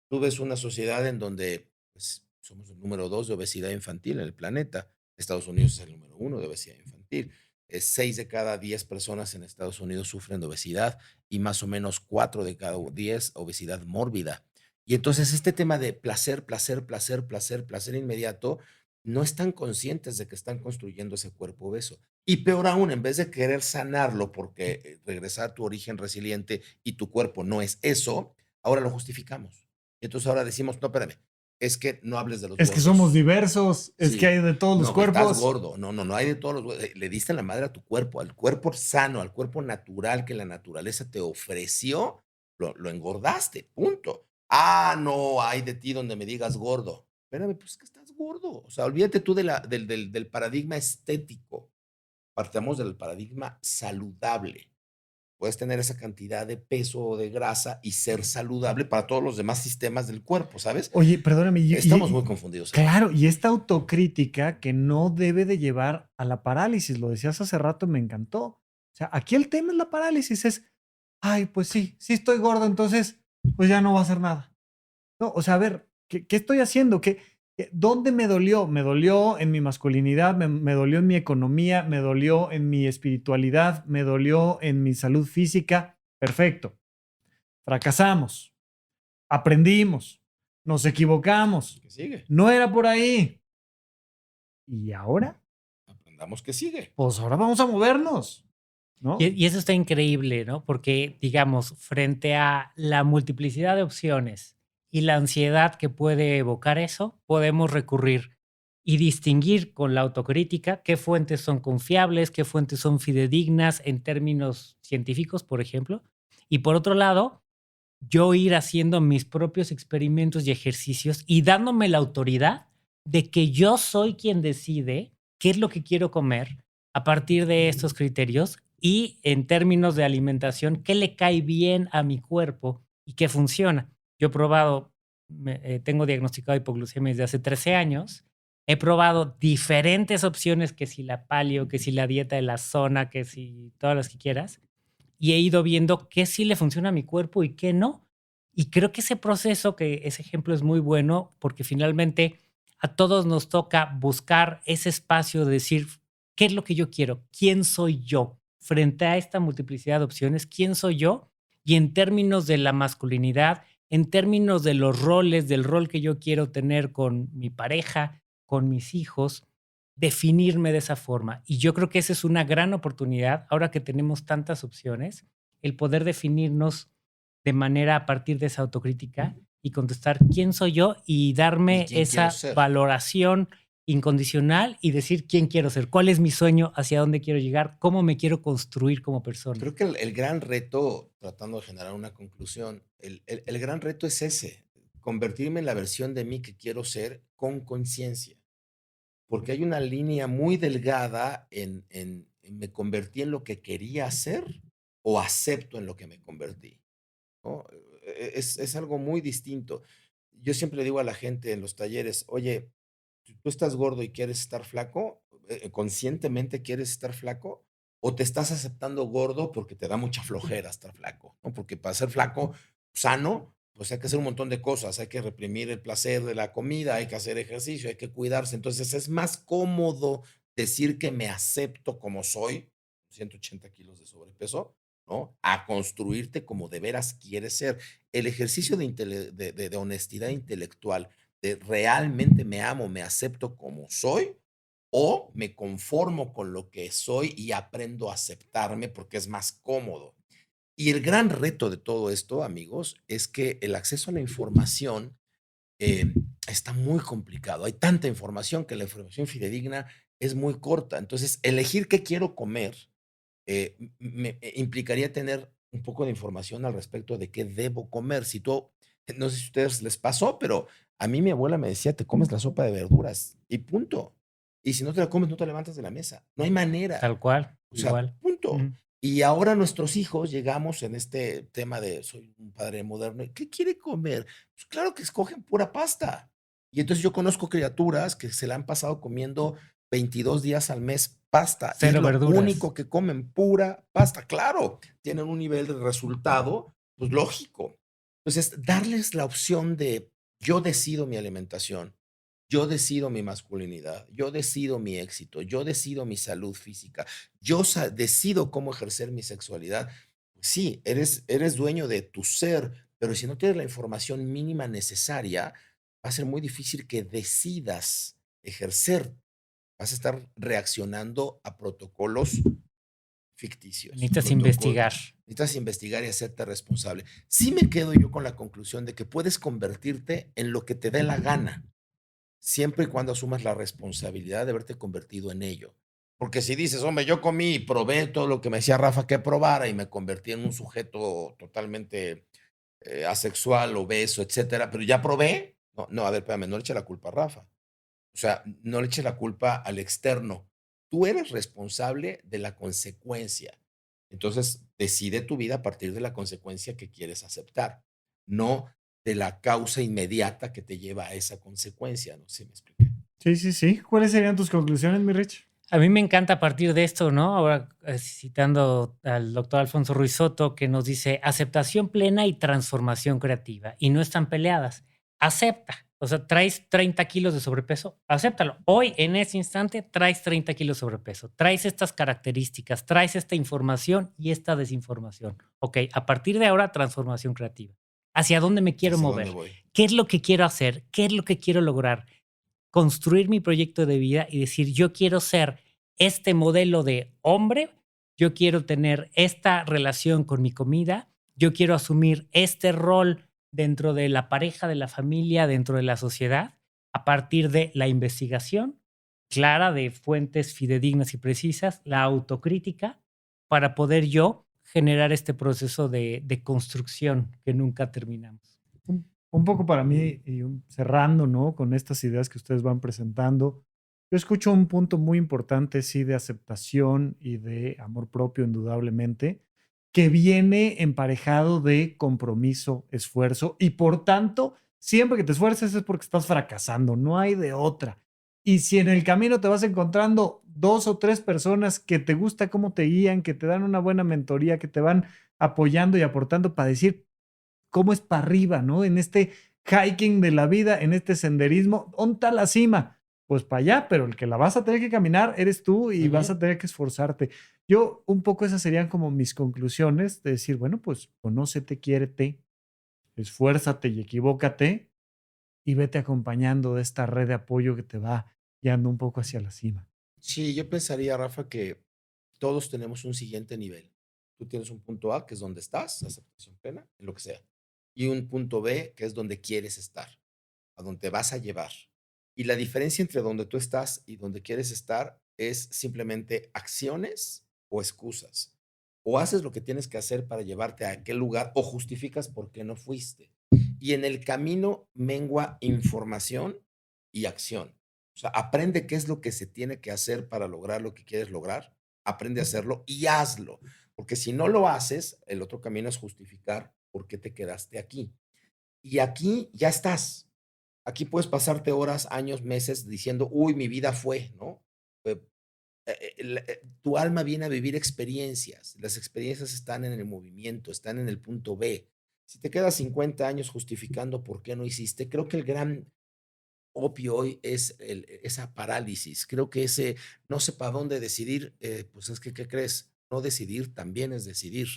Tú ves una sociedad en donde pues, somos el número 2 de obesidad infantil en el planeta. Estados Unidos es el número 1 de obesidad infantil. 6 de cada 10 personas en Estados Unidos sufren de obesidad y más o menos 4 de cada 10 obesidad mórbida. Y entonces este tema de placer, placer, placer, placer, placer inmediato, no están conscientes de que están construyendo ese cuerpo obeso. Y peor aún, en vez de querer sanarlo porque regresar a tu origen resiliente y tu cuerpo no es eso, ahora lo justificamos. Y entonces ahora decimos, no, espérame, es que no hables de los Es que somos gordos. diversos, es que Sí. hay de todos los No, que estás cuerpos. gordo. No, no, no hay de todos los gordos. Le diste la madre a tu cuerpo, al cuerpo sano, al cuerpo natural que la naturaleza te ofreció, lo engordaste, punto. Ah, no, hay de ti donde me digas gordo. Espérame, pues es que estás gordo. O sea, olvídate tú del paradigma estético. Partamos del paradigma saludable. Puedes tener esa cantidad de peso o de grasa y ser saludable para todos los demás sistemas del cuerpo, ¿sabes? Oye, perdóname. Estamos muy confundidos ahí. Claro, y esta autocrítica que no debe de llevar a la parálisis, lo decías hace rato, me encantó. O sea, aquí el tema es la parálisis, es, ay, pues sí estoy gordo, entonces, pues ya no va a hacer nada. No, o sea, a ver, ¿qué estoy haciendo? ¿Dónde me dolió? Me dolió en mi masculinidad, me dolió en mi economía, me dolió en mi espiritualidad, me dolió en mi salud física. Perfecto. Fracasamos, aprendimos, nos equivocamos. ¿Qué sigue? No era por ahí. ¿Y ahora? Aprendamos que sigue. Pues ahora vamos a movernos, ¿no? Y eso está increíble, ¿no? Porque, digamos, frente a la multiplicidad de opciones y la ansiedad que puede evocar eso, podemos recurrir y distinguir con la autocrítica qué fuentes son confiables, qué fuentes son fidedignas en términos científicos, por ejemplo. Y por otro lado, yo ir haciendo mis propios experimentos y ejercicios y dándome la autoridad de que yo soy quien decide qué es lo que quiero comer a partir de estos criterios y en términos de alimentación, qué le cae bien a mi cuerpo y qué funciona. Yo he probado, tengo diagnosticado hipoglucemia desde hace 13 años, he probado diferentes opciones, que si la paleo, que si la dieta de la zona, que si todas las que quieras, y he ido viendo qué sí le funciona a mi cuerpo y qué no. Y creo que ese proceso, que ese ejemplo es muy bueno, porque finalmente a todos nos toca buscar ese espacio de decir, ¿qué es lo que yo quiero? ¿Quién soy yo? Frente a esta multiplicidad de opciones, ¿quién soy yo? Y en términos de la masculinidad, en términos de los roles, del rol que yo quiero tener con mi pareja, con mis hijos, definirme de esa forma. Y yo creo que esa es una gran oportunidad, ahora que tenemos tantas opciones, el poder definirnos de manera a partir de esa autocrítica y contestar quién soy yo y darme ¿Y quién esa quiero ser? valoración incondicional y decir quién quiero ser, cuál es mi sueño, hacia dónde quiero llegar, cómo me quiero construir como persona. Creo que el gran reto, tratando de generar una conclusión, el gran reto es ese, convertirme en la versión de mí que quiero ser con conciencia. Porque hay una línea muy delgada en me convertí en lo que quería ser o acepto en lo que me convertí, ¿no? Es algo muy distinto. Yo siempre le digo a la gente en los talleres, oye, ¿tú estás gordo y quieres estar flaco? ¿Conscientemente quieres estar flaco? ¿O te estás aceptando gordo porque te da mucha flojera estar flaco? ¿No? Porque para ser flaco sano, pues hay que hacer un montón de cosas. Hay que reprimir el placer de la comida, hay que hacer ejercicio, hay que cuidarse. Entonces es más cómodo decir que me acepto como soy, 180 kilos de sobrepeso, ¿no? A construirte como de veras quieres ser. El ejercicio de honestidad intelectual, de realmente me amo, me acepto como soy, o me conformo con lo que soy y aprendo a aceptarme porque es más cómodo. Y el gran reto de todo esto, amigos, es que el acceso a la información eh, está muy complicado. Hay tanta información que la información fidedigna es muy corta. Entonces, elegir qué quiero comer implicaría tener un poco de información al respecto de qué debo comer. Si tú, no sé si a ustedes les pasó, pero a mí mi abuela me decía, te comes la sopa de verduras y punto. Y si no te la comes, no te levantas de la mesa. No hay manera. Tal cual, O sea, igual. punto. Ujú. Y ahora nuestros hijos llegamos en este tema de soy un padre moderno. ¿Qué quiere comer? Pues claro que escogen pura pasta. Y entonces yo conozco criaturas que se la han pasado comiendo 22 días al mes pasta. Y es Cero lo verduras. único que comen, pura pasta. Claro, tienen un nivel de resultado, pues lógico. Entonces, darles la opción de yo decido mi alimentación. Yo decido mi masculinidad, yo decido mi éxito, yo decido mi salud física, yo decido cómo ejercer mi sexualidad. Sí, eres dueño de tu ser, pero si no tienes la información mínima necesaria, va a ser muy difícil que decidas ejercer. Vas a estar reaccionando a protocolos ficticios, Necesitas investigar. necesitas investigar y hacerte responsable. Sí me quedo yo con la conclusión de que puedes convertirte en lo que te dé la gana, siempre y cuando asumas la responsabilidad de haberte convertido en ello. Porque si dices, hombre, yo comí y probé todo lo que me decía Rafa que probara y me convertí en un sujeto totalmente asexual, obeso, etcétera, pero ya probé. No, no, a ver, espérame, no le eche la culpa a Rafa. O sea, no le eches la culpa al externo. Tú eres responsable de la consecuencia. Entonces, decide tu vida a partir de la consecuencia que quieres aceptar, no de la causa inmediata que te lleva a esa consecuencia. No sé si me expliqué. Sí, sí, sí. ¿Cuáles serían tus conclusiones, mi Rich? A mí me encanta a partir de esto, ¿no? Ahora citando al doctor Alfonso Ruiz Soto, que nos dice aceptación plena y transformación creativa. Y no están peleadas. Acepta. O sea, traes 30 kilos de sobrepeso, acéptalo. Hoy, en ese instante, traes 30 kilos de sobrepeso. Traes estas características, traes esta información y esta desinformación. Ok, a partir de ahora, transformación creativa. ¿Hacia dónde me quiero ¿Hacia mover? dónde voy? ¿Qué es lo que quiero hacer? ¿Qué es lo que quiero lograr? Construir mi proyecto de vida y decir, yo quiero ser este modelo de hombre, yo quiero tener esta relación con mi comida, yo quiero asumir este rol dentro de la pareja, de la familia, dentro de la sociedad, a partir de la investigación clara de fuentes fidedignas y precisas, la autocrítica, para poder yo generar este proceso de construcción que nunca terminamos. Un poco para mí, y cerrando, ¿no? Con estas ideas que ustedes van presentando, yo escucho un punto muy importante, sí, de aceptación y de amor propio, indudablemente, que viene emparejado de compromiso, esfuerzo, y por tanto, siempre que te esfuerces es porque estás fracasando, no hay de otra. Y si en el camino te vas encontrando 2 o 3 personas que te gusta cómo te guían, que te dan una buena mentoría, que te van apoyando y aportando para decir cómo es para arriba, ¿no? En este hiking de la vida, en este senderismo, ¿dónde está la cima? Pues para allá, pero el que la vas a tener que caminar eres tú y vas a tener que esforzarte. Yo un poco esas serían como mis conclusiones de decir, bueno, pues conócete, quiérete, esfuérzate y equivócate y vete acompañando de esta red de apoyo que te va guiando un poco hacia la cima. Sí, yo pensaría, Rafa, que todos tenemos un siguiente nivel. Tú tienes un punto A, que es donde estás, aceptación plena, en lo que sea. Y un punto B, que es donde quieres estar, a donde te vas a llevar. Y la diferencia entre donde tú estás y donde quieres estar es simplemente acciones o excusas. O haces lo que tienes que hacer para llevarte a aquel lugar o justificas por qué no fuiste. Y en el camino mengua información y acción. O sea, aprende qué es lo que se tiene que hacer para lograr lo que quieres lograr. Aprende a hacerlo y hazlo. Porque si no lo haces, el otro camino es justificar por qué te quedaste aquí. Y aquí ya estás. Aquí puedes pasarte horas, años, meses diciendo, uy, mi vida fue, ¿no? Tu alma viene a vivir experiencias. Las experiencias están en el movimiento, están en el punto B. Si te quedas 50 años justificando por qué no hiciste, creo que el gran opio hoy es esa parálisis. Creo que ese no sé para dónde decidir, pues es que, ¿qué crees? No decidir también es decidir.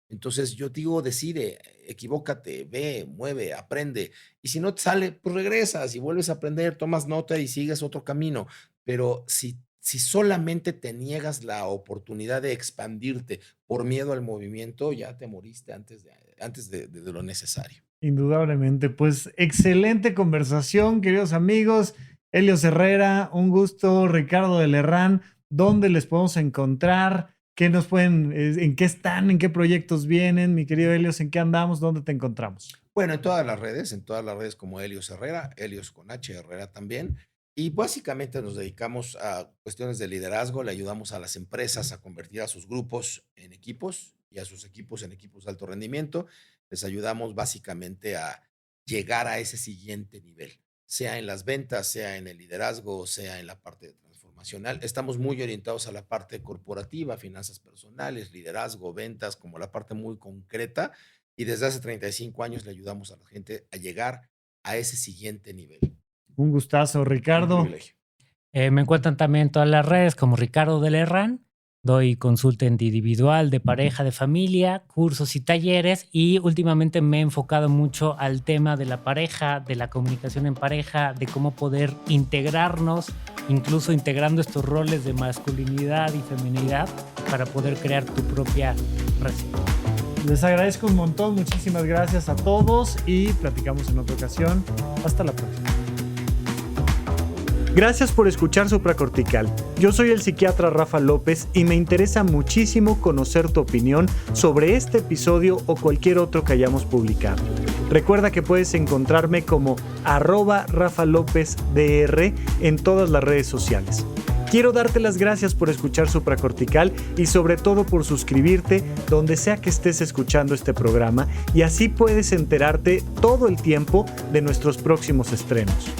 Entonces yo digo, decide, equivócate, ve, mueve, aprende. Y si no te sale, pues regresas y vuelves a aprender, tomas nota y sigues otro camino. Pero si solamente te niegas la oportunidad de expandirte por miedo al movimiento, ya te moriste antes de lo necesario. Indudablemente, pues excelente conversación, queridos amigos. Helios Herrera, un gusto. Ricardo de Lerrán, ¿dónde les podemos encontrar? ¿Qué nos pueden, en qué están, en qué proyectos vienen? Mi querido Helios, ¿en qué andamos? ¿Dónde te encontramos? Bueno, en todas las redes como Helios Herrera, Helios con H, Herrera también. Y básicamente nos dedicamos a cuestiones de liderazgo, le ayudamos a las empresas a convertir a sus grupos en equipos y a sus equipos en equipos de alto rendimiento. Les ayudamos básicamente a llegar a ese siguiente nivel, sea en las ventas, sea en el liderazgo, sea en la parte transformacional. Estamos muy orientados a la parte corporativa, finanzas personales, liderazgo, ventas, como la parte muy concreta. Y desde hace 35 años le ayudamos a la gente a llegar a ese siguiente nivel. Un gustazo, Ricardo. Un privilegio. Me encuentran también en todas las redes como Ricardo del Herrán. Doy consulta individual, de pareja, de familia, cursos y talleres, y últimamente me he enfocado mucho al tema de la pareja, de la comunicación en pareja, de cómo poder integrarnos, incluso integrando estos roles de masculinidad y feminidad para poder crear tu propia relación. Les agradezco un montón, muchísimas gracias a todos y platicamos en otra ocasión. Hasta la próxima. Gracias por escuchar Supracortical. Yo soy el psiquiatra Rafa López y me interesa muchísimo conocer tu opinión sobre este episodio o cualquier otro que hayamos publicado. Recuerda que puedes encontrarme como @RafaLópezDR en todas las redes sociales. Quiero darte las gracias por escuchar Supracortical y sobre todo por suscribirte donde sea que estés escuchando este programa, y así puedes enterarte todo el tiempo de nuestros próximos estrenos.